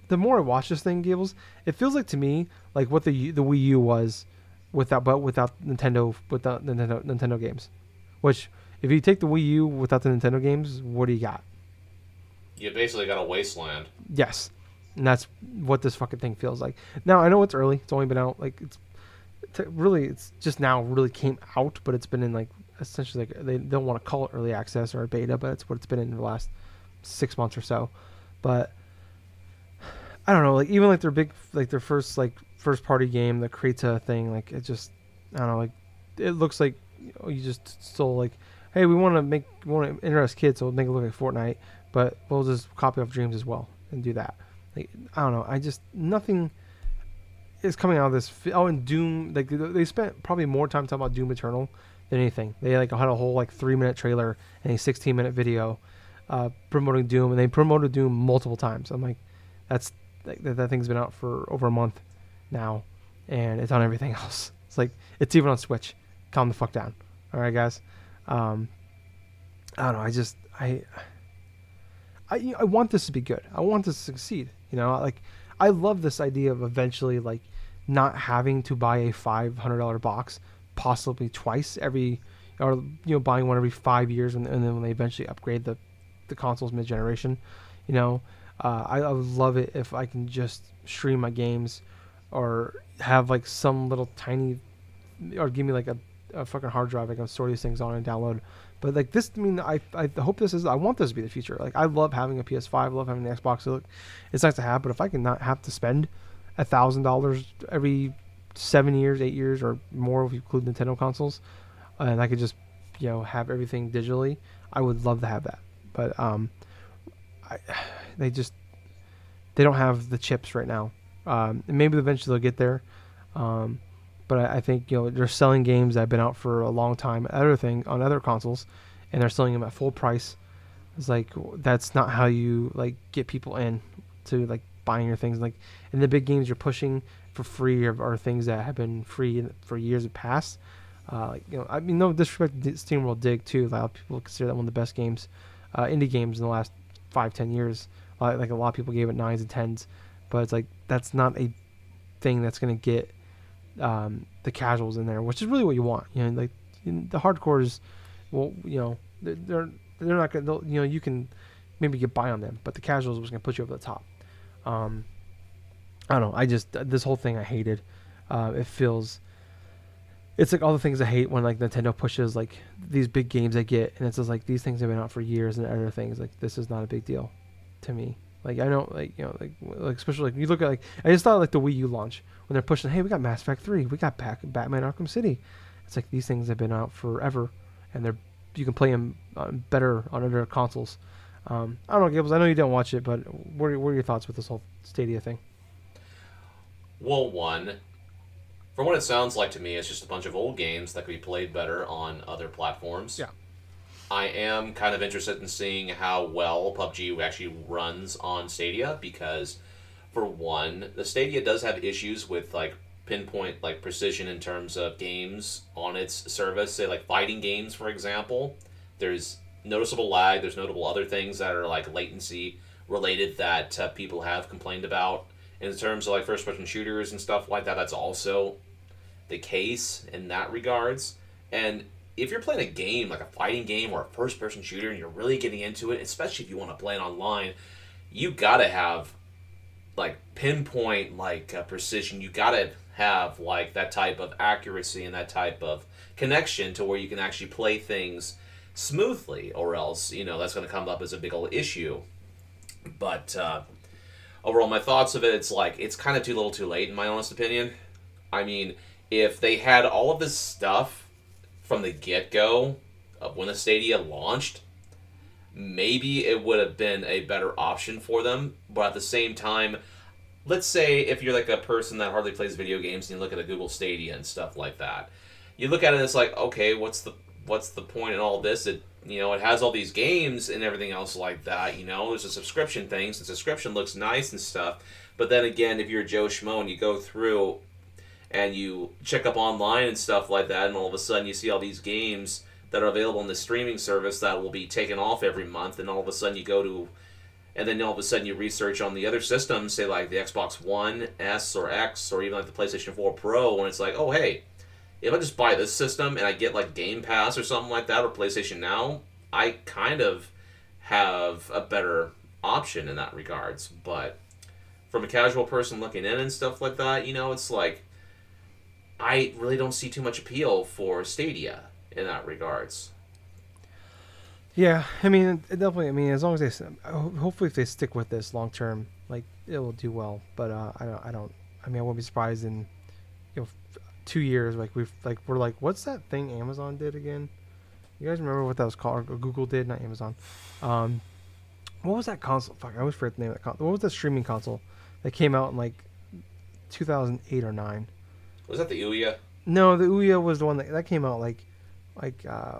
the more I watch this thing, Gables, it feels like to me like what the Wii U was without Nintendo games. Which, if you take the Wii U without the Nintendo games, what do you got? You basically got a wasteland. Yes, and that's what this fucking thing feels like. Now I know it's early; it's only been out like it's just now really came out, but it's been in like essentially like they don't want to call it early access or a beta, but it's what it's been in the last 6 months or so. But I don't know, like even like their first party game, the Creta thing, like it just, I don't know, like it looks like you just stole like, hey, we want to interest kids, so we'll make it look like Fortnite, but we'll just copy off Dreams as well and do that. Like, I don't know, nothing is coming out of this. Oh, and Doom, like they spent probably more time talking about Doom Eternal than anything. They like had a whole like 3-minute trailer and a 16-minute video promoting Doom, and they promoted Doom multiple times. I'm like, that thing's been out for over a month now, and it's on everything else. It's like it's even on Switch. Calm the fuck down, all right, guys. I don't know. I want this to be good. I want this to succeed. Like I love this idea of eventually like not having to buy a $500 box, possibly twice every, or buying one every 5 years, and then when they eventually upgrade the consoles mid-generation. I would love it if I can just stream my games or have like some little tiny, or give me like a fucking hard drive I can store these things on and download. But like this, I mean, I hope I want this to be the future. Like I love having a PS5, I love having the Xbox. So it's nice to have, but if I can not have to spend $1,000 every 7 years, 8 years or more if you include Nintendo consoles, and I could just, have everything digitally, I would love to have that. But they don't have the chips right now. Maybe eventually they'll get there. But I think they're selling games that have been out for a long time, on other consoles, and they're selling them at full price. It's like that's not how you like get people in to like buying your things. Like, and the big games you're pushing for free are things that have been free for years past. I mean, no disrespect to SteamWorld Dig too. A lot of people consider that one of the best games, indie games in the last 5-10 years. Like a lot of people gave it 9s and 10s, but it's like that's not a thing that's gonna get the casuals in there, which is really what you want. Like the hardcores, well, they're not gonna. You can maybe get by on them, but the casuals was gonna put you over the top. I don't know. This whole thing I hated. It feels it's like all the things I hate when like Nintendo pushes like these big games they get, and it's just like these things have been out for years and other things. Like this is not a big deal to me. Like I know, like like especially like you look at like I just thought like the Wii U launch when they're pushing, hey, we got Mass Effect 3, we got Batman Arkham City. It's like these things have been out forever, and you can play them better on other consoles. I don't know, Gables. I know you don't watch it, but what are your thoughts with this whole Stadia thing? Well, one, from what it sounds like to me, it's just a bunch of old games that could be played better on other platforms. Yeah. I am kind of interested in seeing how well PUBG actually runs on Stadia because, for one, the Stadia does have issues with like pinpoint like precision in terms of games on its service. Say like fighting games, for example, there's noticeable lag. There's notable other things that are like latency related that people have complained about. In terms of like first-person shooters and stuff like that, that's also the case in that regards. And if you're playing a game, like a fighting game or a first-person shooter, and you're really getting into it, especially if you want to play it online, you gotta have like pinpoint like precision. You gotta have like that type of accuracy and that type of connection to where you can actually play things smoothly, or else that's going to come up as a big old issue. But overall, my thoughts of it, it's like it's kind of too little too late in my honest opinion. I mean, if they had all of this stuff from the get-go of when the Stadia launched, maybe it would have been a better option for them. But at the same time, let's say if you're like a person that hardly plays video games and you look at a Google Stadia and stuff like that, you look at it and it's like, okay, what's the point in all this? It has all these games and everything else like that. There's a subscription thing. So the subscription looks nice and stuff. But then again, if you're a Joe Schmo and you go through and you check up online and stuff like that, and all of a sudden you see all these games that are available in the streaming service that will be taken off every month, and all of a sudden you go to, and then all of a sudden you research on the other systems, say like the Xbox One S or X, or even like the PlayStation 4 Pro, and it's like, oh hey, if I just buy this system and I get like Game Pass or something like that, or PlayStation Now, I kind of have a better option in that regards. But from a casual person looking in and stuff like that, it's like I really don't see too much appeal for Stadia in that regards. Yeah, I mean, it definitely. I mean, as long as they, hopefully, if they stick with this long term, like it will do well. But I don't. I mean, I wouldn't be surprised in 2 years. Like we're like, what's that thing Amazon did again? You guys remember what that was called? Or Google did, not Amazon. What was that console? Fuck, I always forget the name of that console. What was that streaming console that came out in like 2008 or 9? Was that the Ouya? No, the Ouya was the one that came out like I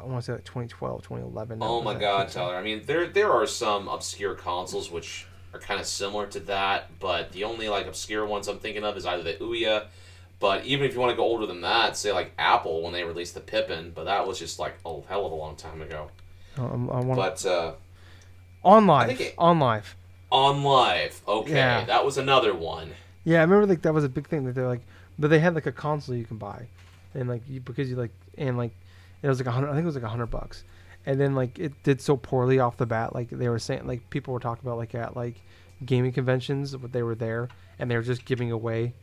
want to say like 2012, 2011. Oh my God, Tyler! I mean, there are some obscure consoles which are kind of similar to that, but the only like obscure ones I'm thinking of is either the Ouya. But even if you want to go older than that, say like Apple when they released the Pippin, but that was just like a hell of a long time ago. On Live. On Live. Okay, yeah. That was another one. Yeah, I remember like that was a big thing that they're like, but they had like a console you can buy, and like because you like and like it was like $100. I think it was like $100, and then like it did so poorly off the bat. Like they were saying, like people were talking about like at like gaming conventions, but they were there and they were just giving away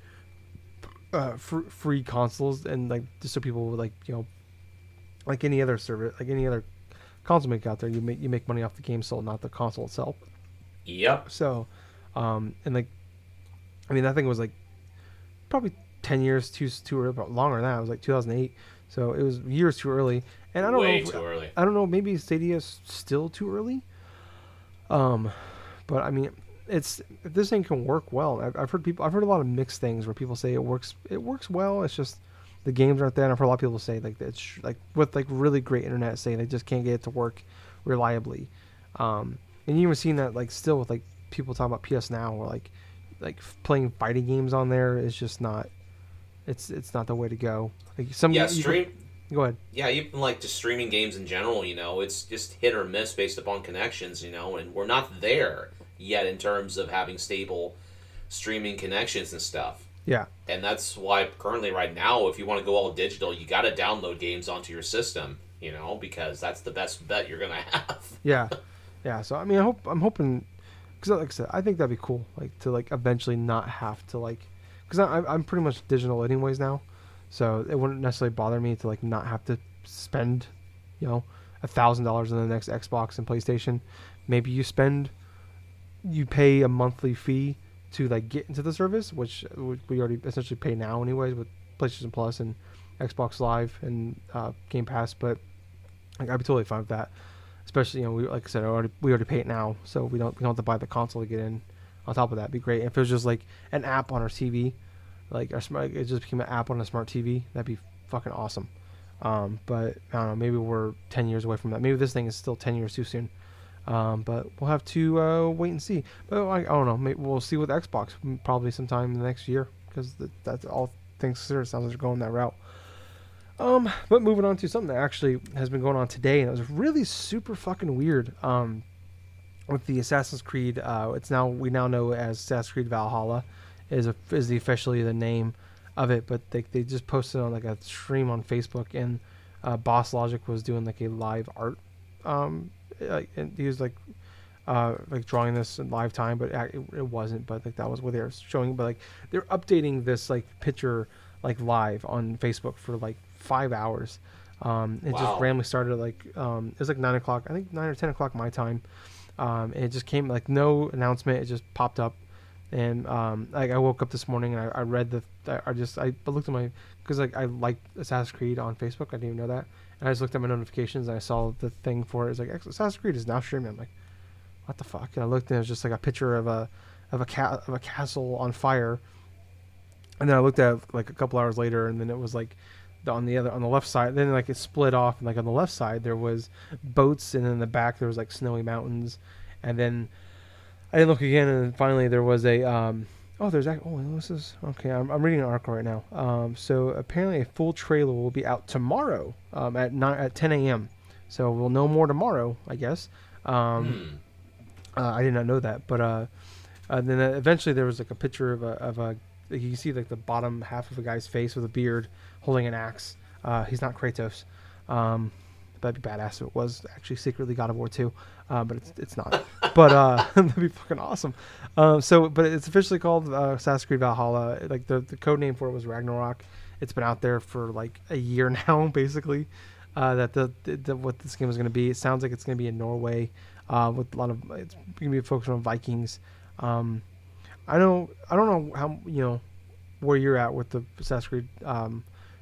free consoles, and like just so people would like like any other service, like any other console maker out there, you make money off the game sold, not the console itself. Yep. So, and like, I mean that thing was like probably 10 years too early, but longer than that. It was like 2008, so it was years too early. And I don't know. Too early. I don't know. Maybe Stadia's still too early. But I mean, if this thing can work well. I've heard a lot of mixed things where people say it works well. It's just the games aren't there. And I've heard a lot of people say like it's like with like really great internet, saying they just can't get it to work reliably. And you even seen that like still with like people talking about PS Now, or like playing fighting games on there is just not. It's not the way to go. Like go ahead. Yeah, even like just streaming games in general, it's just hit or miss based upon connections, and we're not there yet in terms of having stable streaming connections and stuff. Yeah. And that's why currently right now, if you want to go all digital, you got to download games onto your system, because that's the best bet you're going to have. Yeah. Yeah. So, I mean, I'm hoping, because like I said, I think that'd be cool, like to like eventually not have to like, because I'm pretty much digital anyways now. So it wouldn't necessarily bother me to like not have to spend, you know, $1,000 on the next Xbox and PlayStation. Maybe you pay a monthly fee to like get into the service, which we already essentially pay now anyways with PlayStation Plus and Xbox Live and Game Pass. But like, I'd be totally fine with that. Especially, you know, like I said, we already pay it now, so we don't have to buy the console to get in. On top of that, it'd be great if it was just like an app on our TV, like it just became an app on a smart TV. That'd be fucking awesome. But I don't know, maybe we're 10 years away from that. Maybe this thing is still 10 years too soon. But we'll have to wait and see. But I don't know. Maybe we'll see with Xbox probably sometime in the next year, because that's all things considered. It sounds like they're going that route. But moving on to something that actually has been going on today, and it was really super fucking weird. With the Assassin's Creed, we now know as Assassin's Creed Valhalla is officially the name of it. But they just posted on like a stream on Facebook, and Boss Logic was doing like a live art. And he was like drawing this in live time, but it wasn't. But like that was what they were showing. But like they're updating this like picture like live on Facebook for like 5 hours. It just randomly started like it was like 9 o'clock, I think 9 or 10 o'clock my time. And it just came like no announcement. It just popped up, and like I woke up this morning and I read I looked at my, because like I liked Assassin's Creed on Facebook. I didn't even know that, and I just looked at my notifications and I saw the thing for it. It's like Assassin's Creed is now streaming. I'm like, what the fuck? And I looked and it was just like a picture of a castle on fire. And then I looked at it like a couple hours later, and then it was like on the left side. Then like it split off, and like on the left side there was boats, and in the back there was like snowy mountains. And then I didn't look again, and then finally there was a this is okay. I'm reading an article right now. So apparently a full trailer will be out tomorrow at 10 a.m. So we'll know more tomorrow, I guess. I did not know that, but then eventually there was like a picture of a you can see like the bottom half of a guy's face with a beard holding an axe. He's not Kratos. That'd be badass if it was actually secretly God of War 2. But it's not. But that'd be fucking awesome. But it's officially called Assassin's Creed Valhalla. Like the code name for it was Ragnarok. It's been out there for like a year now, basically. That what this game is going to be. It sounds like it's going to be in Norway. With a lot of, it's going to be focused on Vikings. I don't know how, you know, where you're at with the Assassin's Creed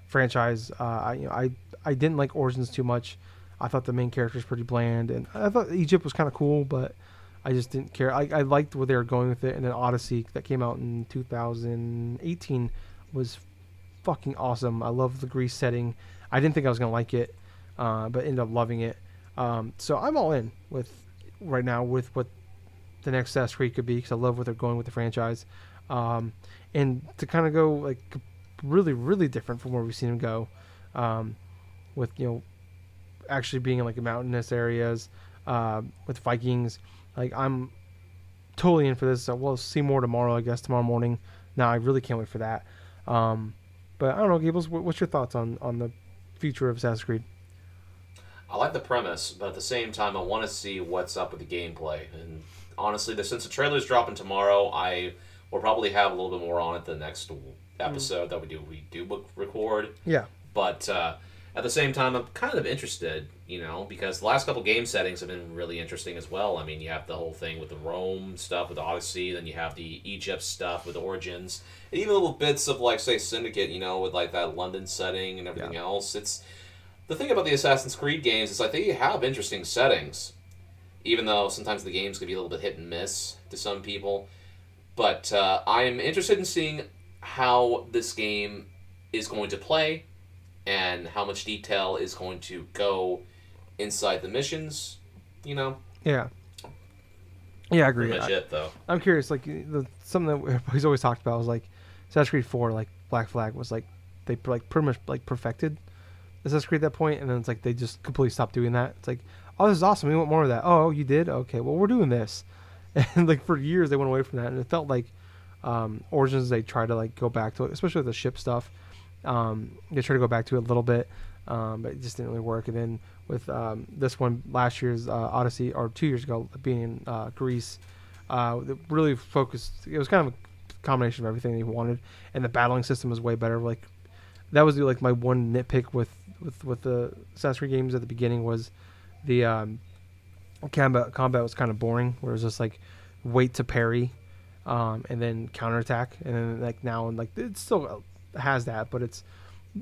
franchise. I didn't like Origins too much. I thought the main character was pretty bland, and I thought Egypt was kind of cool, but I just didn't care. I liked where they were going with it, and then Odyssey that came out in 2018 was fucking awesome. I love the Greece setting. I didn't think I was gonna like it, but ended up loving it. So I'm all in right now with what the next Assassin's Creed could be, because I love where they're going with the franchise, and to kind of go like really, really different from where we've seen them go, with, you know, actually being in like mountainous areas, with Vikings. Like, I'm totally in for this. So we'll see more tomorrow, I guess, tomorrow morning. Now I really can't wait for that. But I don't know, Gables, what's your thoughts on the future of Assassin's Creed? I like the premise, but at the same time, I want to see what's up with the gameplay. And honestly, since the trailer's dropping tomorrow, I will probably have a little bit more on it the next episode that we do record. Yeah. But at the same time, I'm kind of interested, you know, because the last couple game settings have been really interesting as well. I mean, you have the whole thing with the Rome stuff with Odyssey, then you have the Egypt stuff with Origins, and even little bits of, like, say, Syndicate, you know, with, like, that London setting and everything else. It's the thing about the Assassin's Creed games is, like, they have interesting settings, even though sometimes the games can be a little bit hit and miss to some people. But I'm interested in seeing how this game is going to play, and how much detail is going to go inside the missions, you know? Yeah. Yeah, I agree. Pretty much it, though. I'm curious, like, something that he's always talked about was, like, Assassin's Creed 4, like, Black Flag was, like, they, like, pretty much, like, perfected Assassin's Creed at that point, and then it's, like, they just completely stopped doing that. It's like, oh, this is awesome, we want more of that. Oh, you did? Okay, well, we're doing this. And, like, for years, they went away from that, and it felt like Origins, they tried to, like, go back to it, especially with the ship stuff. They tried to go back to it a little bit, but it just didn't really work. And then with this one, last year's Odyssey, or 2 years ago, being in Greece, really focused. It was kind of a combination of everything they wanted, and the battling system was way better. Like, that was like my one nitpick with the Assassin's Creed games at the beginning was the combat was kind of boring, where it was just like wait to parry, and then counterattack, and then like now and like it still has that, but it's a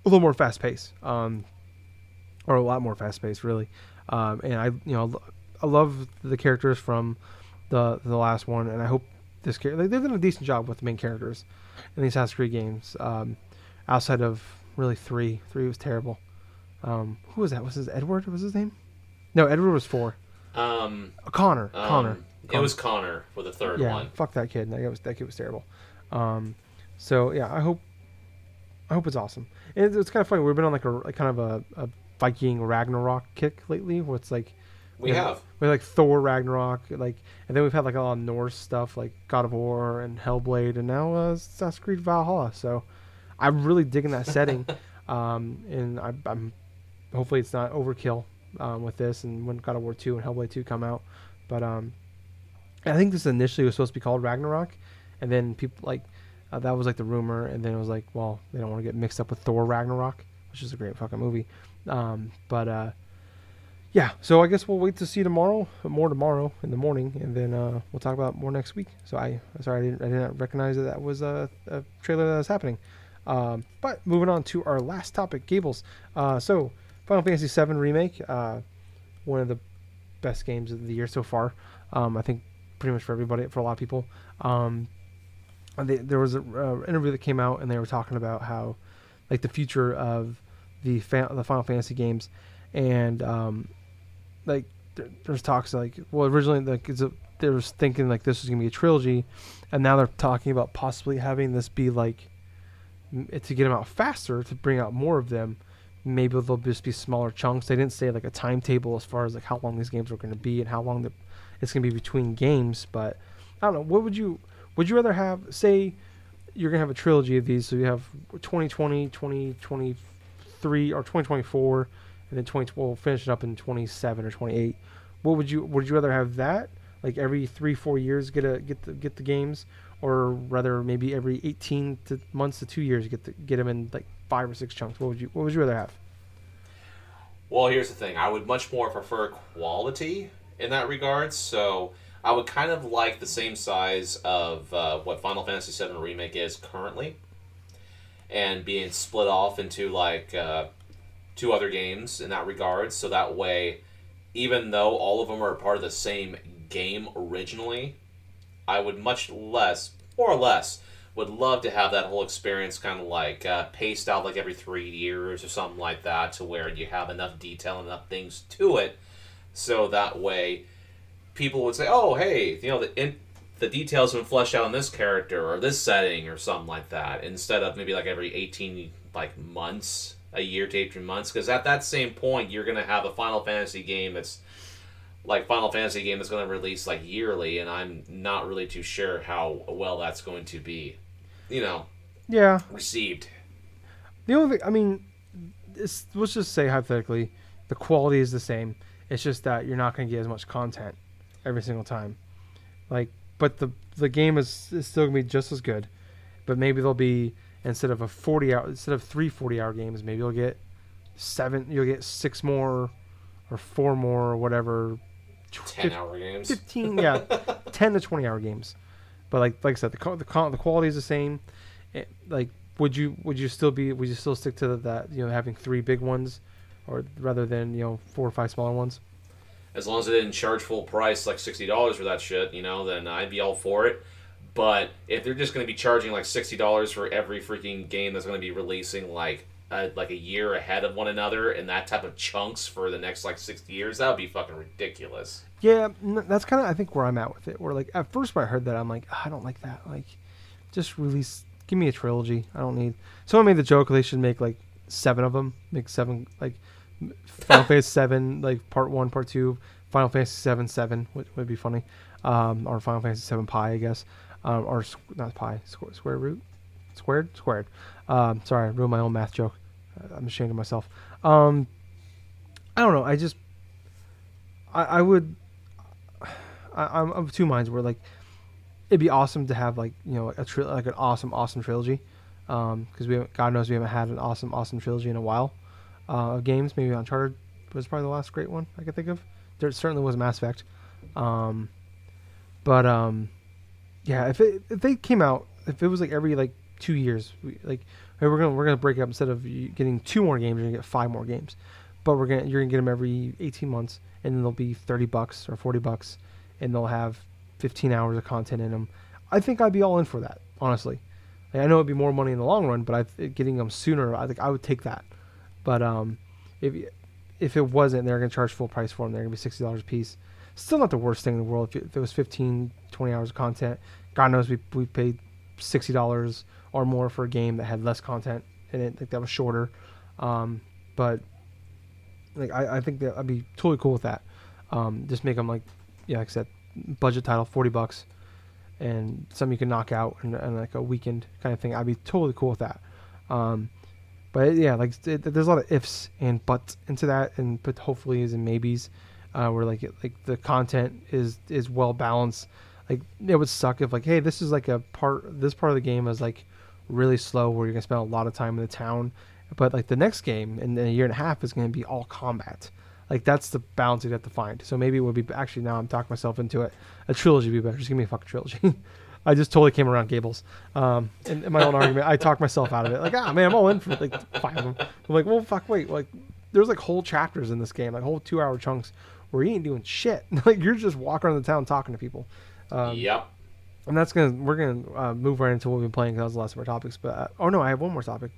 little more fast paced, or a lot more fast paced really. And I love the characters from the last one, and I hope this character, like, they've done a decent job with the main characters in these Assassin's Creed games. Outside of really 3 was terrible. Who was that? Was his Edward? Was his name? No, Edward was 4. Connor. It was Connor for the third one. Fuck that kid. That kid was terrible. So yeah, I hope it's awesome. And it's kind of funny. We've been on like a kind of a Viking Ragnarok kick lately, where it's like we have like Thor Ragnarok, like, and then we've had like a lot of Norse stuff like God of War and Hellblade, and now Assassin's Creed Valhalla. So I'm really digging that setting, and I'm hopefully it's not overkill with this, and when God of War 2 and Hellblade 2 come out. But I think this initially was supposed to be called Ragnarok, and then people like that was like the rumor, and then it was like, well, they don't want to get mixed up with Thor Ragnarok, which is a great fucking movie. Yeah, so I guess we'll wait to see more tomorrow in the morning, and then we'll talk about more next week. So I didn't recognize that was a trailer that was happening. But moving on to our last topic, Gables. So Final Fantasy VII Remake, one of the best games of the year so far. I think pretty much for everybody, for a lot of people. There was an interview that came out, and they were talking about how, like, the future of the Final Fantasy games, and like there's talks like, well, originally like they were thinking like this was gonna be a trilogy, and now they're talking about possibly having this be like to get them out faster, to bring out more of them. Maybe they'll just be smaller chunks. They didn't say like a timetable as far as like how long these games are going to be and how long it's going to be between games. But I don't know. What would you rather have? Say you're going to have a trilogy of these, so you have 2020, 2023, or 2024, and then 2012. We'll finish it up in 27 or 28. Would you rather have that, like every 3-4 years get the games, or rather maybe every 18 months to 2 years get them in like 5 or 6 chunks? What would you rather have? Well, here's the thing. I would much more prefer quality in that regard. So I would kind of like the same size of what Final Fantasy VII Remake is currently, and being split off into like 2 other games in that regard. So that way, even though all of them are part of the same game originally, I would more or less, would love to have that whole experience kind of like paced out like every 3 years or something like that, to where you have enough detail, enough things to it, so that way people would say, oh, hey, the details have been fleshed out in this character or this setting or something like that, instead of maybe like every 18 like months, a year to 18 months, because at that same point you're going to have a Final Fantasy game that's like Final Fantasy game that's going to release like yearly, and I'm not really too sure how well that's going to be, received. The only thing, I mean, let's just say hypothetically, the quality is the same. It's just that you're not going to get as much content every single time. Like, but the game is still going to be just as good, but maybe there'll be, instead of 3 40-hour games, maybe you'll get 6 more or 4 more or whatever. 10-hour games. 15, yeah, 10 to 20-hour games. But like I said, the quality is the same. Like, would you still stick to that? Having 3 big ones, or rather than 4 or 5 smaller ones? As long as they didn't charge full price, like $60 for that shit, then I'd be all for it. But if they're just going to be charging like $60 for every freaking game that's going to be releasing like a year ahead of one another, and that type of chunks for the next like 60 years, that would be fucking ridiculous. Yeah, that's kind of, I think, where I'm at with it. Where like at first when I heard that, I'm like, I don't like that. Like, just give me a trilogy. I don't need. Someone made the joke they should make like 7 of them. Make 7 like Final Fantasy 7 like Part 1, Part 2, Final Fantasy 7 would be funny, or Final Fantasy 7 Pi, I guess, or not Pi, square root, squared. Sorry, I ruined my own math joke. I'm ashamed of myself. I don't know. I'm of 2 minds where like it'd be awesome to have like an awesome trilogy, because God knows we haven't had an awesome trilogy in a while of games. Maybe Uncharted was probably the last great one I could think of. There certainly was Mass Effect, but yeah, if they came out, if it was like every like 2 years, hey, we're gonna break it up, instead of getting 2 more games, you're gonna get 5 more games, but you're gonna get them every 18 months, and then they'll be $30 or $40, and they'll have 15 hours of content in them. I think I'd be all in for that, honestly. Like, I know it'd be more money in the long run, but getting them sooner, I think I would take that. But if it wasn't, they're gonna charge full price for them. They're gonna be $60 a piece. Still not the worst thing in the world. If it was 15, 20 hours of content, God knows we paid $60 or more for a game that had less content in it, like that was shorter. But like I think that I'd be totally cool with that. Just make them like I said, budget title, $40, and something you can knock out in like a weekend kind of thing. I'd be totally cool with that. But yeah, like there's a lot of ifs and buts into that, and but hopefully and maybes, where like the content is well balanced. Like it would suck if like, hey, this is like this part of the game is like really slow, where you're gonna spend a lot of time in the town, but like the next game in a year and a half is gonna be all combat. Like that's the balance you'd have to find. So maybe it would be, actually now I'm talking myself into it, a trilogy would be better. Just give me a fucking trilogy. I just totally came around Gables. In my own argument, I talked myself out of it. Like, man, I'm all in for like 5 of them. I'm like, well, fuck, wait. Like, there's like whole chapters in this game, like whole 2-hour chunks where you ain't doing shit. Like, you're just walking around the town talking to people. Yep. And we're gonna move right into what we've been playing, because that was the last of our topics. But oh no, I have one more topic.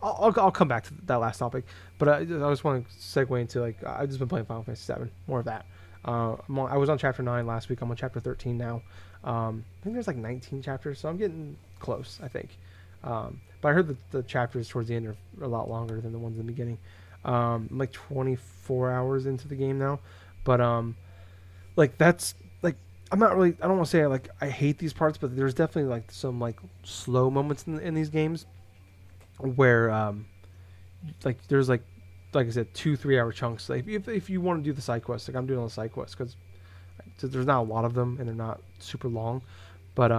I'll come back to that last topic. But I just want to segue into like I've just been playing Final Fantasy VII, more of that. I was on chapter 9 last week. I'm on chapter 13 now. I think there's like 19 chapters, so I'm getting close, I think. But I heard that the chapters towards the end are a lot longer than the ones in the beginning. I'm like 24 hours into the game now. But like that's like I don't want to say like I hate these parts, but there's definitely like some like slow moments in these games where like there's like I said, 2-3 hour chunks. Like if you want to do the side quests, like I'm doing all the side quests because there's not a lot of them and they're not super long, but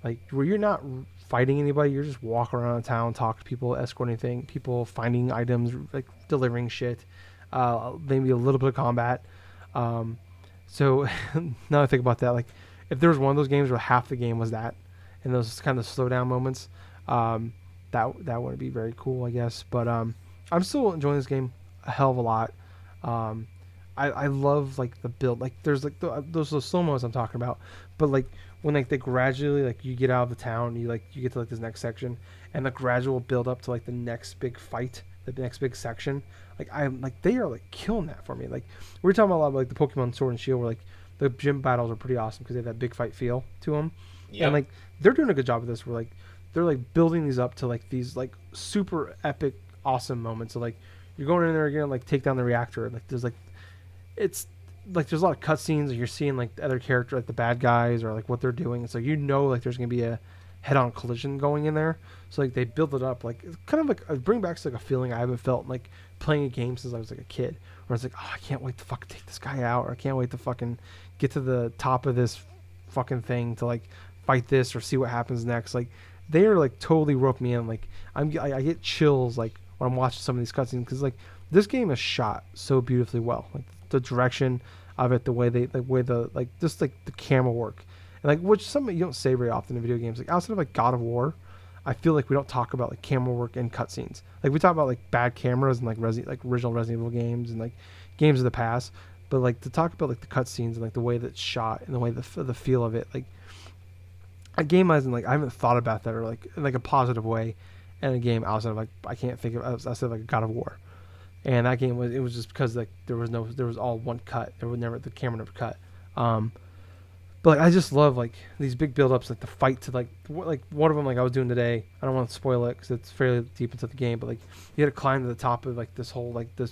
like where you're not fighting anybody, you're just walking around town, talking to people, escorting people, finding items, like delivering shit, maybe a little bit of combat. So now I think about that, like if there was one of those games where half the game was that, and those kind of slow down moments, that would be very cool, I guess. But I'm still enjoying this game a hell of a lot. I love like the build, like there's like those slow moments I'm talking about, but like when like they gradually like you get out of the town, you get to like this next section, and the gradual build up to like the next big fight, the next big section, like I'm like they are like killing that for me. Like we were talking about a lot of like the Pokemon Sword and Shield, where like the gym battles are pretty awesome because they have that big fight feel to them. Yep. And like they're doing a good job of this, where like they're like building these up to like these like super epic awesome moments. So like you're going in there again, like take down the reactor, like there's like it's like there's a lot of cutscenes, and you're seeing like the other character, like the bad guys, or like what they're doing. So like there's gonna be a head-on collision going in there. So like they build it up, like it's kind of like bring back like a feeling I haven't felt like playing a game since I was like a kid, where it's like, oh, I can't wait to fucking take this guy out, or I can't wait to fucking get to the top of this fucking thing to like fight this or see what happens next. Like they are like totally rope me in. Like I get chills like when I'm watching some of these cutscenes, because like this game is shot so beautifully well. Like the direction of it, the way just like the camera work, and like which something you don't say very often in video games. Like outside of like God of War, I feel like we don't talk about like camera work in cutscenes. Like we talk about like bad cameras and like original Resident Evil games and like games of the past, but like to talk about like the cutscenes and like the way that it's shot and the way the feel of it, like a game I haven't thought about that, or like in like a positive way, in a game outside of like I can't think of outside of like God of War. And that game was just because like there was all one cut. The camera never cut. But like I just love like these big build-ups, like the fight to like one of them like I was doing today. I don't want to spoil it because it's fairly deep into the game, but like you had to climb to the top of like this whole like this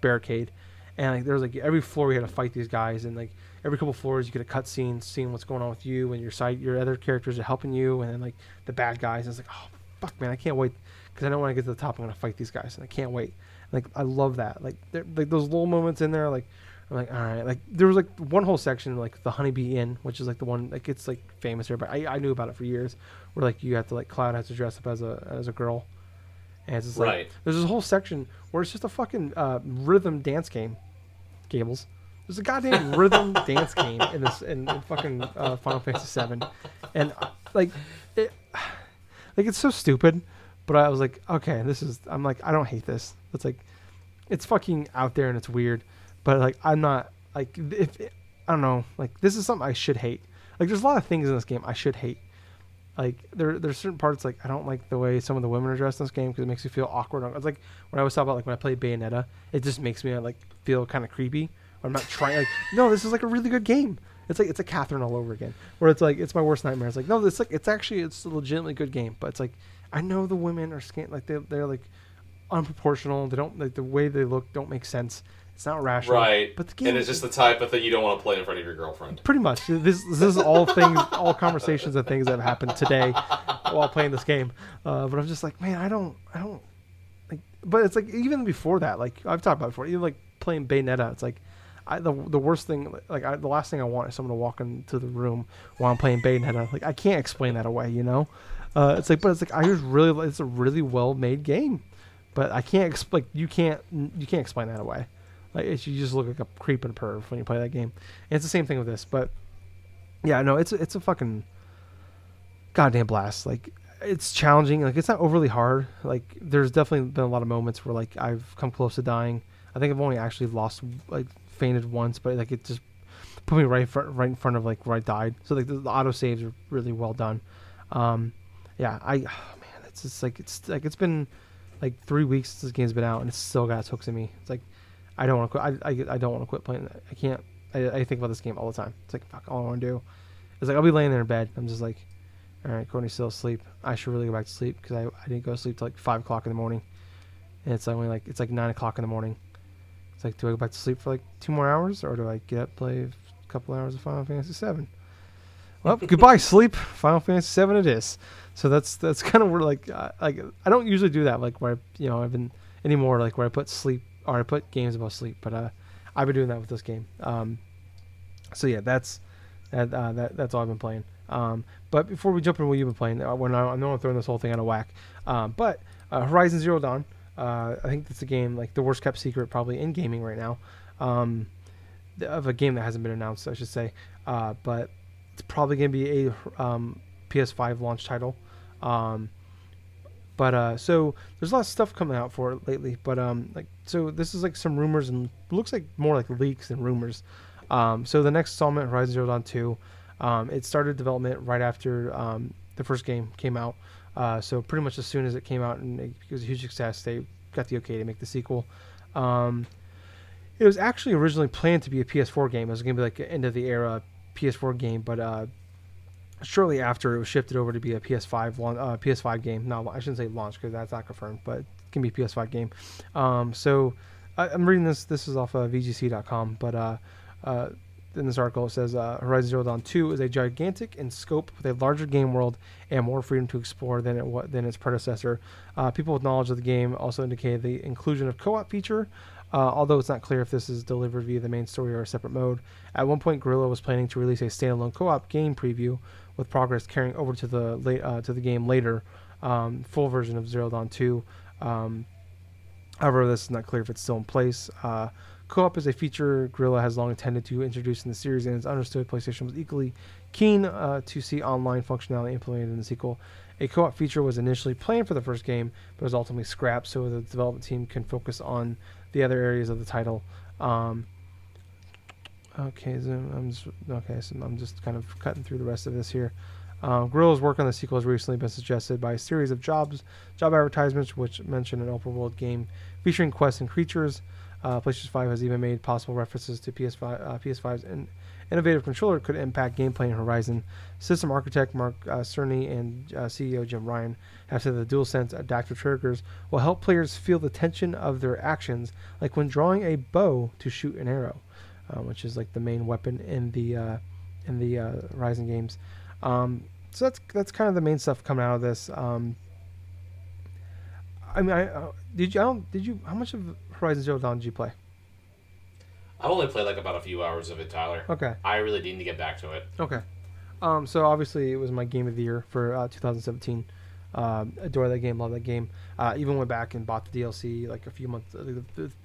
barricade, and like there was like every floor you had to fight these guys, and like every couple floors you get a cutscene seeing what's going on with you, and your other characters are helping you, and then like the bad guys. And it's like, oh fuck man, I can't wait. Because I know when I get to the top, I'm gonna fight these guys, and I can't wait. Like I love that. Like those little moments in there, like I'm like, all right. Like there was like one whole section, like the Honeybee Inn, which is like the one like it's like famous here, but I knew about it for years. Where like you have to like Cloud has to dress up as a girl, and it's just like Right. there's this whole section where it's just a fucking rhythm dance game. Gables. There's a goddamn rhythm dance game in fucking Final Fantasy VII, and like it, like it's so stupid. But I was like, okay, I'm like, I don't hate this. It's like, it's fucking out there and it's weird. But like, I'm not like, I don't know, like this is something I should hate. Like there's a lot of things in this game I should hate. Like there's certain parts like I don't like the way some of the women are dressed in this game because it makes me feel awkward. It's like when I was talking about like when I played Bayonetta, it just makes me like feel kind of creepy. I'm not trying. Like no, this is like a really good game. It's like it's a Catherine all over again. Where it's like it's my worst nightmare. It's like no, it's like it's a legitimately good game. But it's like I know the women are like they're like unproportional. They don't like the way they look don't make sense. It's not rational. Right. But the game, and it's just the type of thing you don't want to play in front of your girlfriend. Pretty much. This is all things, all conversations and things that have happened today while playing this game. But I'm just like, man, I don't like. But it's like even before that, like I've talked about before, even like playing Bayonetta, it's like the worst thing, the last thing I want is someone to walk into the room while I'm playing Bayonetta. Like I can't explain that away, you know. It's like it's a really well made game, but I can't you can't explain that away. Like you just look like a creep and perv when you play that game. And it's the same thing with this, but yeah, no, it's a fucking goddamn blast. Like it's challenging. Like it's not overly hard. Like there's definitely been a lot of moments where like I've come close to dying. I think I've only actually fainted once, but like it just put me right in front of like where I died. So like the auto saves are really well done. Yeah, man, it's just like it's been like 3 weeks since this game's been out and it's still got its hooks in me. It's like I don't want to quit. I don't want to quit playing it. I can't. I think about this game all the time. It's like fuck. All I want to do is like I'll be laying there in bed. I'm just like, all right, Courtney's still asleep. I should really go back to sleep because I didn't go to sleep till like 5 o'clock in the morning, and it's only like 9 o'clock in the morning. It's like, do I go back to sleep for like 2 more hours or do I get up, play a couple hours of Final Fantasy VII? Well, goodbye sleep. Final Fantasy VII it is. So that's kind of where like I don't usually do that like where I've been anymore like where I put sleep. Or I put games above sleep, but I've been doing that with this game. So yeah, that's all I've been playing. But before we jump into what you've been playing, I know I'm throwing this whole thing out of whack. But Horizon Zero Dawn, I think that's a game like the worst kept secret probably in gaming right now, of a game that hasn't been announced, I should say. But it's probably gonna be a PS5 launch title. But so there's a lot of stuff coming out for it lately. But so this is like some rumors and looks like more like leaks than rumors. So the next installment, Horizon Zero Dawn 2, it started development right after the first game came out. So pretty much as soon as it came out and it was a huge success, they got the okay to make the sequel. It was actually originally planned to be a PS4 game. It was going to be like an end of the era PS4 game, but shortly after it was shifted over to be a PS5 game. No, I shouldn't say launch because that's not confirmed, but it can be a PS5 game. So I'm reading this. This is off of VGC.com, but in this article it says Horizon Zero Dawn 2 is a gigantic in scope with a larger game world and more freedom to explore than its predecessor. People with knowledge of the game also indicated the inclusion of co-op feature. Although it's not clear if this is delivered via the main story or a separate mode. At one point, Guerrilla was planning to release a standalone co-op game preview, with progress carrying over to the game later. Full version of Zero Dawn 2. However, this is not clear if it's still in place. Co-op is a feature Guerrilla has long intended to introduce in the series, and it's understood PlayStation was equally keen to see online functionality implemented in the sequel. A co-op feature was initially planned for the first game, but was ultimately scrapped so the development team can focus on the other areas of the title. Okay, so I'm just kind of cutting through the rest of this here. Guerrilla's work on the sequel has recently been suggested by a series of job advertisements which mention an open world game featuring quests and creatures. PlayStation 5 has even made possible references to PS5's innovative controller could impact gameplay in Horizon. System architect Mark Cerny and CEO Jim Ryan have said the DualSense adaptive triggers will help players feel the tension of their actions, like when drawing a bow to shoot an arrow, which is like the main weapon in the Horizon games. So that's kind of the main stuff coming out of this. I mean, did you? How much of Horizon Zero Dawn did you play? I've only played like about a few hours of it, Tyler. Okay. I really need to get back to it. Okay. So obviously it was my game of the year for 2017. Adore that game, love that game. Even went back and bought the DLC like a few months,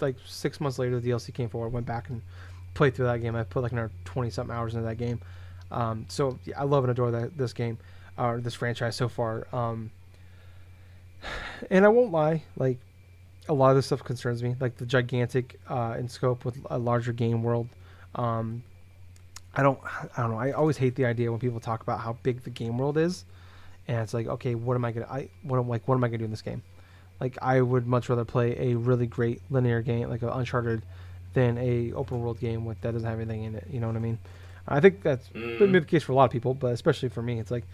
like 6 months later. The DLC came forward. Went back and played through that game. I put like another 20-something hours into that game. So yeah, I love and adore this game, or this franchise so far. And I won't lie, like a lot of this stuff concerns me, like the gigantic in scope with a larger game world. I don't know. I always hate the idea when people talk about how big the game world is, and it's like, okay, what am I gonna do in this game? Like, I would much rather play a really great linear game like Uncharted than a open world game that doesn't have anything in it. You know what I mean? I think that's been the case for a lot of people, but especially for me, it's like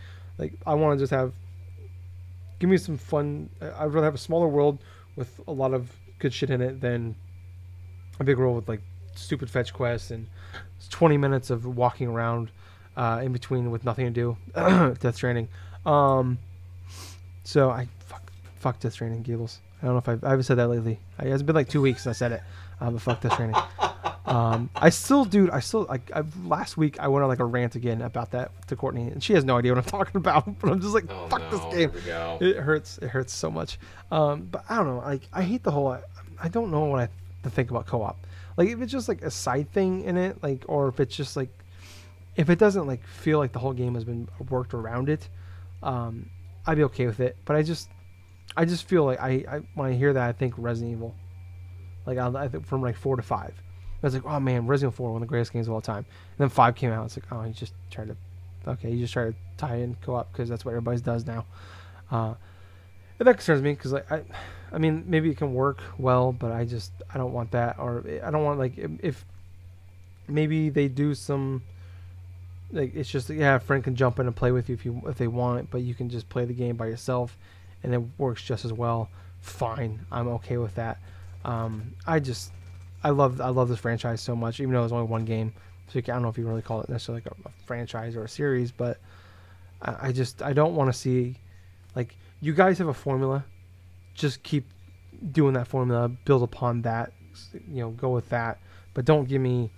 I want to just give me some fun. I'd rather have a smaller world with a lot of good shit in it than a big world with like stupid fetch quests and 20 minutes of walking around in between with nothing to do. Death Stranding. So I fuck Death Stranding, Gables. I don't know if I haven't said that lately. It's been like 2 weeks since I said it. But fuck Death Stranding. Last week I went on like a rant again about that to Courtney, and she has no idea what I'm talking about. But I'm just like, fuck this game. Here we go. It hurts so much. But I don't know. Like, I hate the whole. I don't know what to think about co-op. Like, if it's just like a side thing in it, like, or if it's just like, if it doesn't like feel like the whole game has been worked around it, I'd be okay with it. But I just feel like I when I hear that, I think Resident Evil. Like, I think from like 4 to 5. I was like, oh man, Resident Evil 4, one of the greatest games of all time. And then 5 came out. It's like, oh, you just try to tie in co-op because that's what everybody does now. And that concerns me because like I mean, maybe it can work well, but I don't want that, or I don't want, like, if maybe they do some, like, it's just, yeah, a friend can jump in and play with you if they want, but you can just play the game by yourself and it works just as well. Fine, I'm okay with that. I love this franchise so much, even though it's only one game. So I don't know if you really call it necessarily like a franchise or a series, but I don't want to see, like, you guys have a formula. Just keep doing that formula, build upon that, go with that. But don't give me,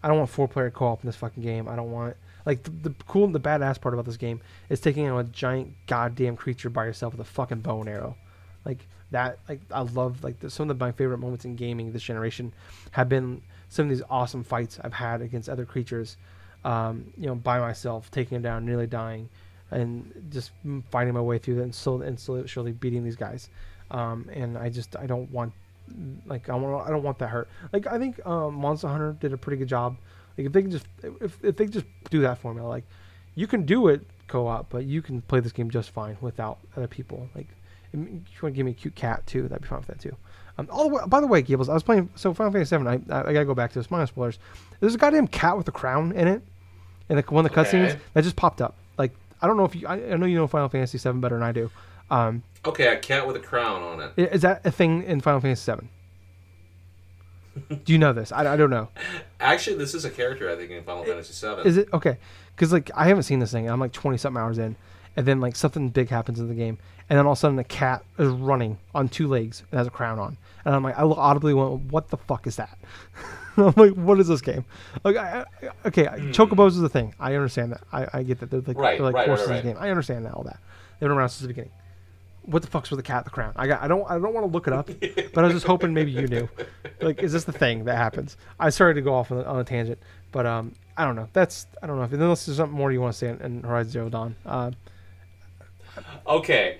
I don't want 4-player co-op in this fucking game. I don't want, like, the cool and the badass part about this game is taking on a giant goddamn creature by yourself with a fucking bow and arrow. Like, that, like, I love, like, some of my favorite moments in gaming this generation have been some of these awesome fights I've had against other creatures, by myself, taking them down, nearly dying, and just fighting my way through that and slowly beating these guys. And I don't want, like, I don't want that hurt. Like, I think Monster Hunter did a pretty good job. Like, if they just do that formula, like, you can do it co-op, but you can play this game just fine without other people. Like, if you want to give me a cute cat too, that'd be fine with that too. By the way, Gables, I was playing Final Fantasy VII. I gotta go back to this. Minor spoilers. There's a goddamn cat with a crown in it, and one of the cutscenes that just popped up. Like, I don't know if I know you know Final Fantasy VII better than I do. Okay, a cat with a crown on it. Is that a thing in Final Fantasy VII? Do you know this? I don't know. Actually, this is a character, I think, in Final Fantasy VII. Is it? Okay. Because, like, I haven't seen this thing. I'm like 20-something hours in. And then, like, something big happens in the game. And then all of a sudden a cat is running on 2 legs and has a crown on. And I'm like, I audibly went, what the fuck is that? I'm like, what is this game? Like, Chocobos is the thing. I understand that. I get that. They're like horses in the game. I understand that, all that. They've been around since the beginning. What the fuck's with the cat, the crown? I don't want to look it up, but I was just hoping maybe you knew. Like, is this the thing that happens? I started to go off on a tangent, but I don't know. I don't know if unless there's something more you want to say in Horizon Zero Dawn. Okay.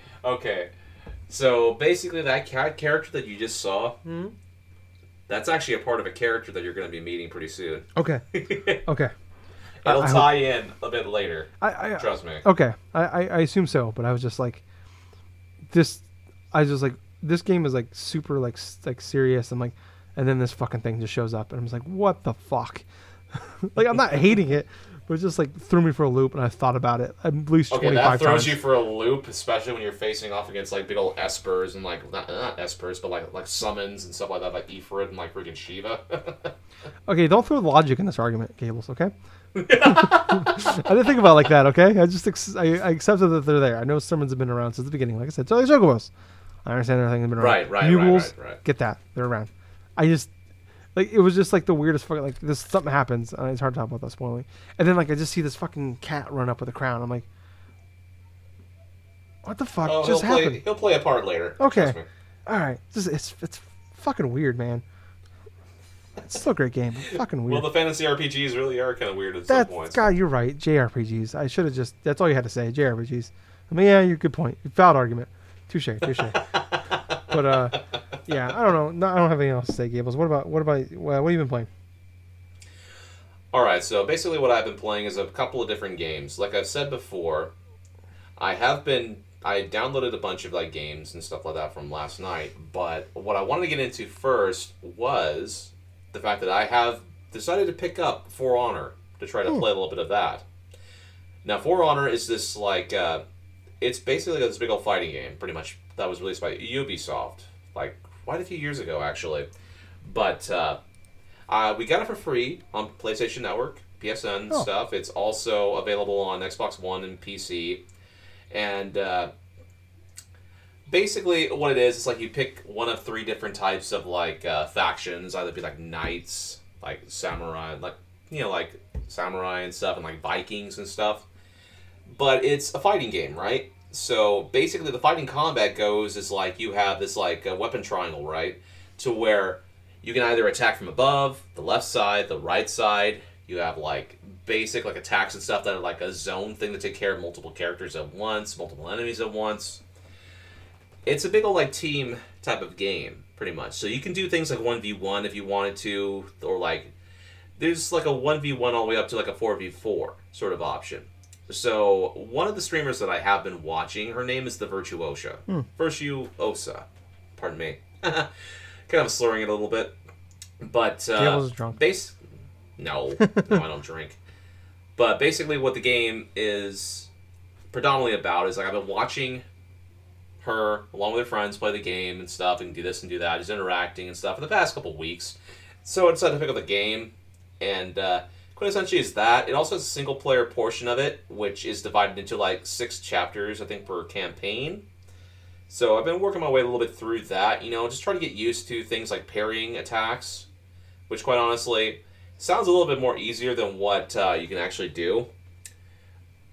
So basically, that cat character that you just saw, that's actually a part of a character that you're going to be meeting pretty soon. Okay. It'll tie in a bit later. Trust me. Okay. I assume so, but I was just like, this game is like super like serious. I'm like, and then this fucking thing just shows up, and I'm just like, what the fuck? Like, I'm not hating it, but it just like threw me for a loop, and I thought about it at least 25 times. That throws you for a loop, especially when you're facing off against like big old espers and like not espers, but like summons and stuff like that, like Ifrit and like freaking Shiva. Okay, don't throw logic in this argument, Gables. Okay. I didn't think about it like that. Okay, I accepted that they're there. I know summons have been around since the beginning. Like I said, so Chocobos. I understand everything has been around. Right. Get that, they're around. I just Like it was just like the weirdest fucking like this something happens. It's hard to talk about without spoiling. And then like I just see this fucking cat run up with a crown. I'm like, what the fuck just happened? He'll play a part later. Okay, all right. It's fucking weird, man. It's still a great game. Fucking weird. Well, the fantasy RPGs really are kind of weird at some points. God, you're right. JRPGs. I should have just. That's all you had to say. JRPGs. I mean, yeah, you're good point. Valid argument. Touche. But yeah, I don't know. No, I don't have anything else to say, Gables. What have you been playing? All right. So basically, what I've been playing is a couple of different games. Like I've said before, I downloaded a bunch of like games and stuff like that from last night. But what I wanted to get into first was the fact that I have decided to pick up For Honor to try to play a little bit of that. Now, For Honor is this like it's basically this big old fighting game, pretty much, that was released by Ubisoft like quite a few years ago, actually. But we got it for free on PlayStation Network, PSN stuff. It's also available on Xbox One and PC. And basically, what it is, it's like you pick one of 3 different types of like factions, either be like knights, like samurai, like like samurai and stuff, and like Vikings and stuff. But it's a fighting game, right? So basically, the fighting combat goes is like you have this like weapon triangle, right? To where you can either attack from above, the left side, the right side. You have like basic like attacks and stuff that are like a zone thing to take care of multiple characters at once, multiple enemies at once. It's a big old like team type of game, pretty much. So you can do things like 1v1 if you wanted to, or like there's like a 1v1 all the way up to like a 4v4 sort of option. So one of the streamers that I have been watching, her name is the Virtuosa. Virtuosa. Pardon me. Kind of slurring it a little bit. But Gables is drunk. No, I don't drink. But basically what the game is predominantly about is like I've been watching her along with her friends play the game and stuff and do this and do that, just interacting and stuff for the past couple weeks. So I decided to pick up the game, and quintessentially is that. It also has a single player portion of it, which is divided into like 6 chapters, I think, per campaign. So I've been working my way a little bit through that, just trying to get used to things like parrying attacks, which quite honestly sounds a little bit more easier than what you can actually do.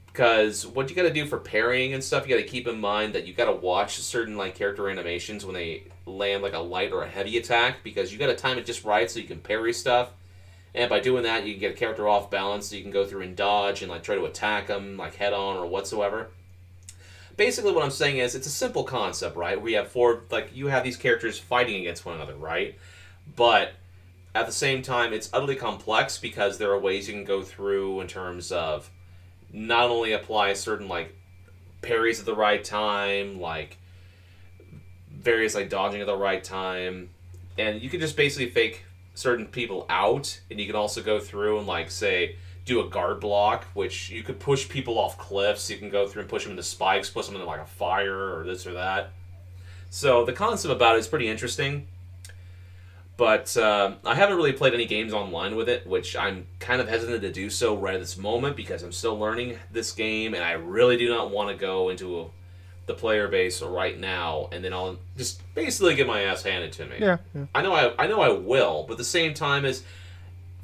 Because what you got to do for parrying and stuff, you got to keep in mind that you got to watch certain like character animations when they land like a light or a heavy attack, because you got to time it just right so you can parry stuff. And by doing that, you can get a character off balance, so you can go through and dodge and like try to attack them like head on or whatsoever. Basically, what I'm saying is it's a simple concept, right? We have you have these characters fighting against one another, right? But at the same time, it's utterly complex because there are ways you can go through in terms of not only apply certain like parries at the right time, like various like dodging at the right time, and you can just basically fake certain people out, and you can also go through and like say do a guard block, which you could push people off cliffs. You can go through and push them into spikes, push them into like a fire or this or that. So the concept about it is pretty interesting. But I haven't really played any games online with it, which I'm kind of hesitant to do so right at this moment because I'm still learning this game, and I really do not want to go into the player base right now, and then I'll just basically get my ass handed to me. Yeah. I know I will, but at the same time is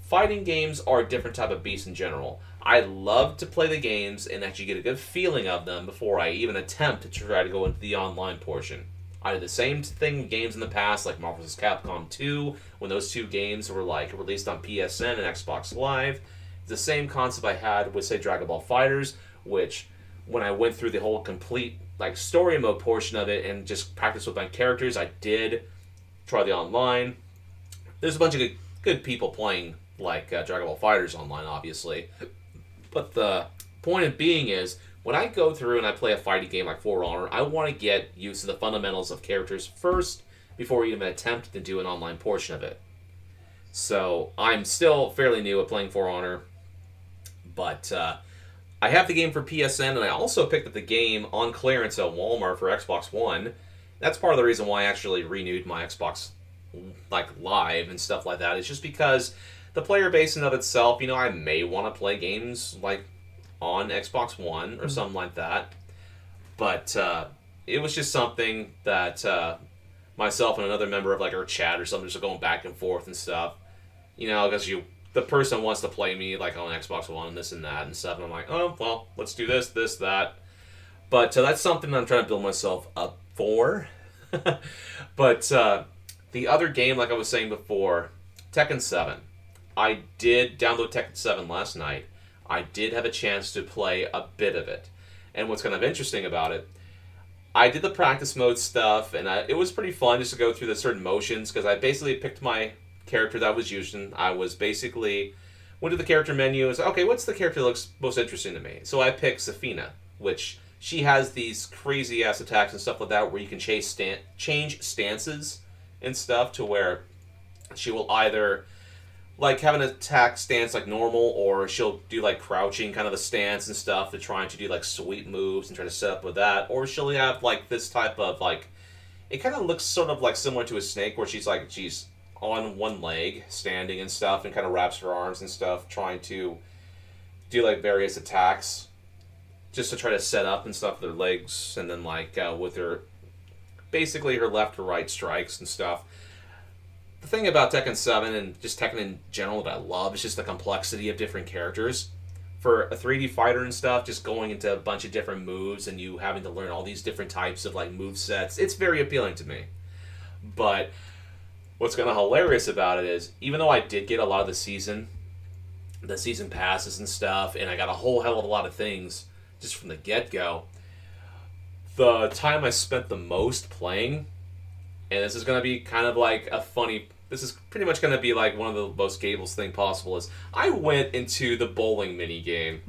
fighting games are a different type of beast in general. I love to play the games and actually get a good feeling of them before I even attempt to try to go into the online portion. I did the same thing with games in the past, like Marvel vs. Capcom 2, when those 2 games were like released on PSN and Xbox Live. The same concept I had with, say, Dragon Ball FighterZ, which when I went through the whole complete like story mode portion of it and just practiced with my characters, I did try the online. There's a bunch of good people playing like Dragon Ball FighterZ online, obviously. But the point of being is, when I go through and I play a fighting game like For Honor, I want to get used to the fundamentals of characters first before we even attempt to do an online portion of it. So I'm still fairly new at playing For Honor, but I have the game for PSN, and I also picked up the game on clearance at Walmart for Xbox One. That's part of the reason why I actually renewed my Xbox like Live and stuff like that. It's just because the player base in of itself, I may want to play games like on Xbox One or something like that. But it was just something that myself and another member of like our chat or something just going back and forth and stuff. You know, because the person wants to play me like on Xbox One and this and that and stuff. And I'm like, oh, well, let's do this, that. But that's something I'm trying to build myself up for. But the other game, like I was saying before, Tekken 7. I did download Tekken 7 last night. I did have a chance to play a bit of it. And what's kind of interesting about it, I did the practice mode stuff, and it was pretty fun just to go through the certain motions, because I basically picked my character that I was using. I was basically went to the character menu and said, okay, what's the character that looks most interesting to me? So I picked Zafina, which she has these crazy ass attacks and stuff like that where you can change stances and stuff to where she will either like have an attack stance like normal, or she'll do like crouching kind of a stance and stuff to try to do like sweep moves and try to set up with that, or she'll have like this type of like, it kind of looks sort of like similar to a snake where she's on one leg standing and stuff and kind of wraps her arms and stuff trying to do like various attacks just to try to set up and stuff with her legs, and then like with her basically her left or right strikes and stuff. The thing about Tekken 7 and just Tekken in general that I love is just the complexity of different characters. For a 3D fighter and stuff, just going into a bunch of different moves and you having to learn all these different types of like move sets, it's very appealing to me. But what's kind of hilarious about it is, even though I did get a lot of the season passes and stuff, and I got a whole hell of a lot of things just from the get-go, the time I spent the most playing, and this is going to be kind of like this is pretty much going to be like one of the most Gables thing possible, is I went into the bowling mini game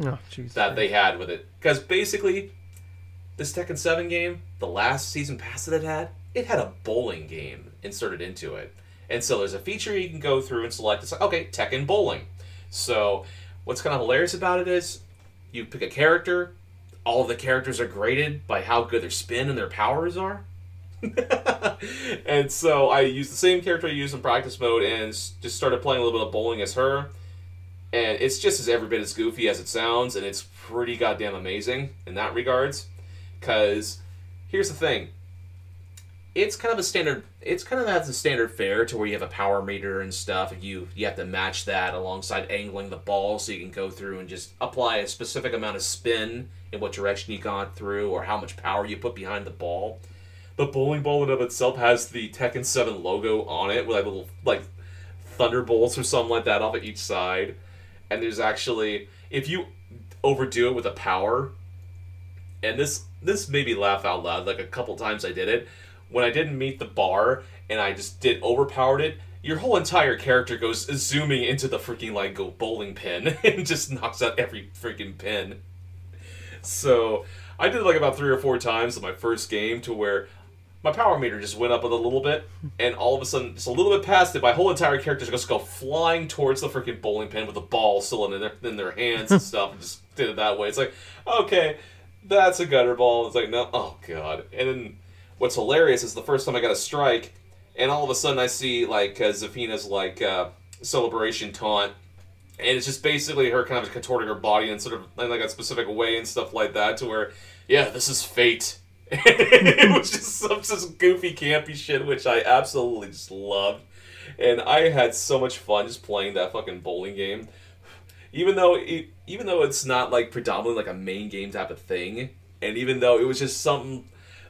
that they had with it. Because basically, this Tekken 7 game, the last season pass that it had a bowling game inserted into it. And so there's a feature you can go through and select. It's like, okay, Tekken bowling. So what's kind of hilarious about it is you pick a character. All of the characters are graded by how good their spin and their powers are. And so I used the same character I used in practice mode and just started playing a little bit of bowling as her. And it's just as every bit as goofy as it sounds, and it's pretty goddamn amazing in that regards. Because here's the thing. It's kind of has a standard fare to where you have a power meter and stuff, and you have to match that alongside angling the ball so you can go through and just apply a specific amount of spin in what direction you got through, or how much power you put behind the ball. The bowling ball in of itself has the Tekken 7 logo on it with like little like thunderbolts or something like that off of each side. And there's actually, if you overdo it with a power, and this made me laugh out loud, like a couple times I did it, when I didn't meet the bar and I just overpowered it, your whole entire character goes zooming into the freaking like bowling pin and just knocks out every freaking pin. So I did it like about 3 or 4 times in my first game, to where my power meter just went up a little bit, and all of a sudden, just a little bit past it, my whole entire character just go flying towards the freaking bowling pin with the ball still in their hands and stuff, and just did it that way. It's like, okay, that's a gutter ball. It's like, no, oh god. And then what's hilarious is the first time I got a strike, and all of a sudden I see like Zafina's like celebration taunt, and it's just basically her kind of contorting her body in sort of in like a specific way and stuff like that, to where, yeah, this is fate. It was just some goofy, campy shit, which I absolutely just loved. And I had so much fun just playing that fucking bowling game. Even though it's not like predominantly like a main game type of thing, and even though it was just something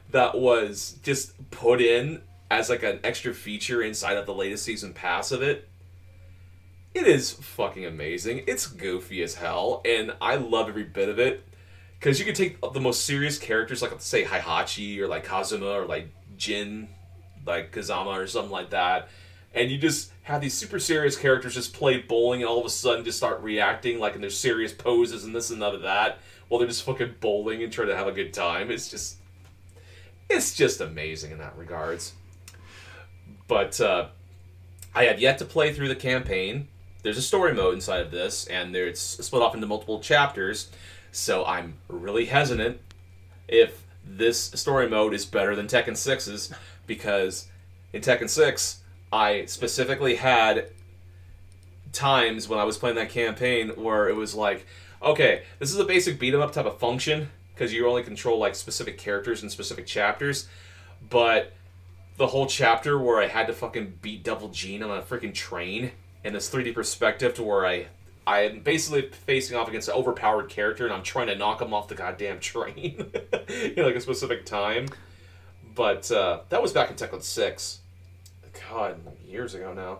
that was just put in as like an extra feature inside of the latest season pass of it, it is fucking amazing. It's goofy as hell, and I love every bit of it. Because you can take the most serious characters, like, say, Heihachi, or, like, Kazuma, or, like, Jin, like, Kazama, or something like that, and you just have these super serious characters just play bowling, and all of a sudden just start reacting, like, in their serious poses, and this and that, while they're just fucking bowling and trying to have a good time. It's just amazing in that regards. But, I have yet to play through the campaign. There's a story mode inside of this, and it's split off into multiple chapters. So I'm really hesitant if this story mode is better than Tekken 6's, because in Tekken 6, I specifically had times when I was playing that campaign where it was like, okay, this is a basic beat-em-up type of function, because you only control like specific characters in specific chapters, but the whole chapter where I had to fucking beat Double Gene on a freaking train in this 3D perspective to where I am basically facing off against an overpowered character, and I'm trying to knock him off the goddamn train in like a specific time. But that was back in Tekken 6. God, years ago now.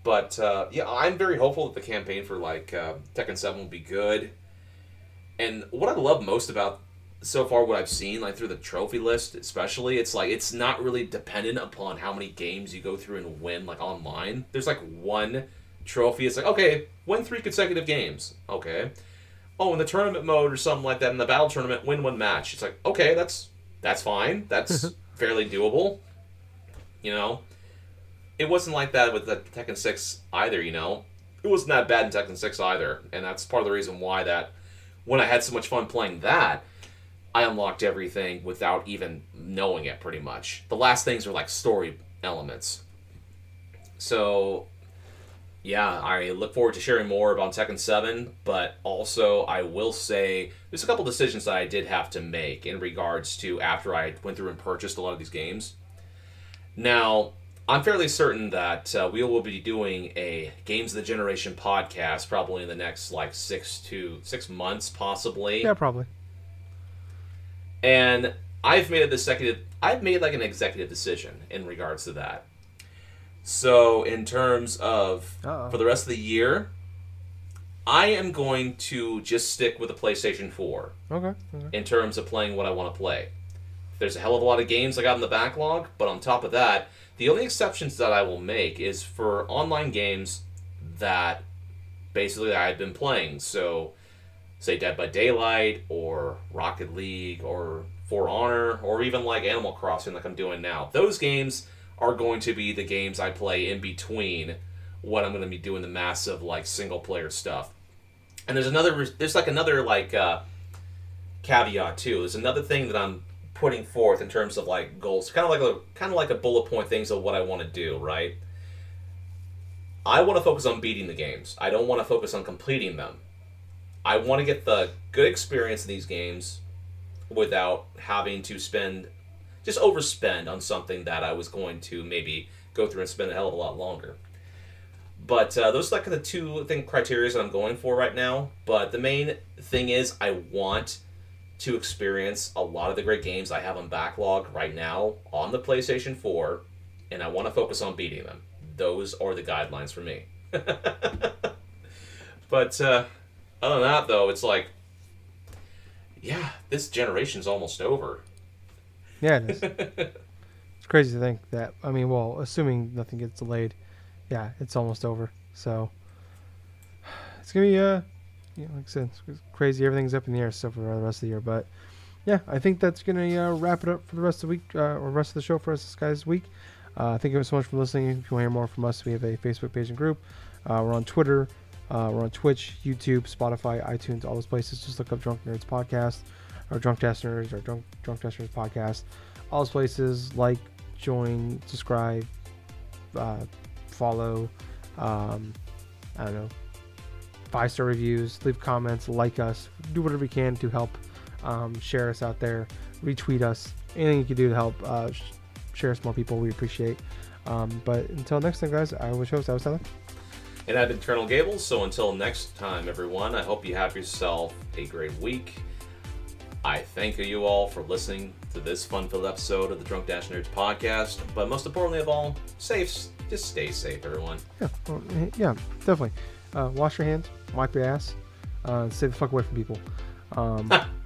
But yeah, I'm very hopeful that the campaign for like Tekken 7 will be good. And what I love most about so far what I've seen, like through the trophy list especially, it's like it's not really dependent upon how many games you go through and win like online. There's like one trophy. It's like, okay, win 3 consecutive games. Okay. Oh, in the tournament mode or something like that, in the battle tournament, win 1 match. It's like, okay, that's fine. That's fairly doable. You know? It wasn't like that with the Tekken 6 either, you know? It wasn't that bad in Tekken 6 either. And that's part of the reason why that when I had so much fun playing that, I unlocked everything without even knowing it, pretty much. The last things were like story elements. So, yeah, I look forward to sharing more about Tekken 7, but also I will say there's a couple decisions that I did have to make in regards to after I went through and purchased a lot of these games. Now, I'm fairly certain that we will be doing a Games of the Generation podcast probably in the next like 6 months, possibly. Yeah, probably. And I've made like an executive decision in regards to that. So in terms of for the rest of the year, I am going to just stick with the PlayStation 4. Okay. In terms of playing what I want to play. There's a hell of a lot of games I got in the backlog, but on top of that, the only exceptions that I will make is for online games that basically I've been playing. So, say Dead by Daylight, or Rocket League, or For Honor, or even like Animal Crossing like I'm doing now. Those games are going to be the games I play in between what I'm going to be doing the massive like single player stuff. And there's another caveat too. There's another thing that I'm putting forth in terms of like goals, kind of like a bullet point things of what I want to do, right? I want to focus on beating the games. I don't want to focus on completing them. I want to get the good experience in these games without having to overspend on something that I was going to maybe go through and spend a hell of a lot longer. But those are like the two criteria that I'm going for right now. But the main thing is I want to experience a lot of the great games I have on backlog right now on the PlayStation 4, and I want to focus on beating them. Those are the guidelines for me. But other than that, though, it's like, yeah, this generation's almost over. Yeah, it is. It's crazy to think that. I mean, well, assuming nothing gets delayed, yeah, it's almost over. So it's gonna be like I said, it's crazy. Everything's up in the air so for the rest of the year. But yeah, I think that's gonna wrap it up for the rest of the week or rest of the show for us guys this week. Thank you so much for listening. If you want to hear more from us, we have a Facebook page and group. We're on Twitter. We're on Twitch, YouTube, Spotify, iTunes, all those places. Just look up Drunk Nerds Podcast or Drunk Dash Nerds or Drunk Dash Nerds Podcast. All those places. Like, join, subscribe, follow. I don't know. 5-star reviews, leave comments, like us, do whatever we can to help share us out there, retweet us, anything you can do to help share us more people, we appreciate. But until next time, guys, I was host, I was Tyler. And I've been Colonel Gables, so until next time, everyone, I hope you have yourself a great week. I thank you all for listening to this fun-filled episode of the Drunk Dash Nerds podcast, but most importantly of all, just stay safe, everyone. Yeah, definitely. Wash your hands, wipe your ass, stay the fuck away from people.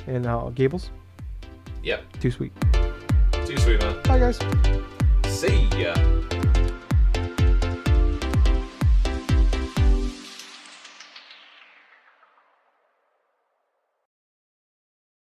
And Gables? Yep. Too sweet. Too sweet, man. Bye, guys. See ya.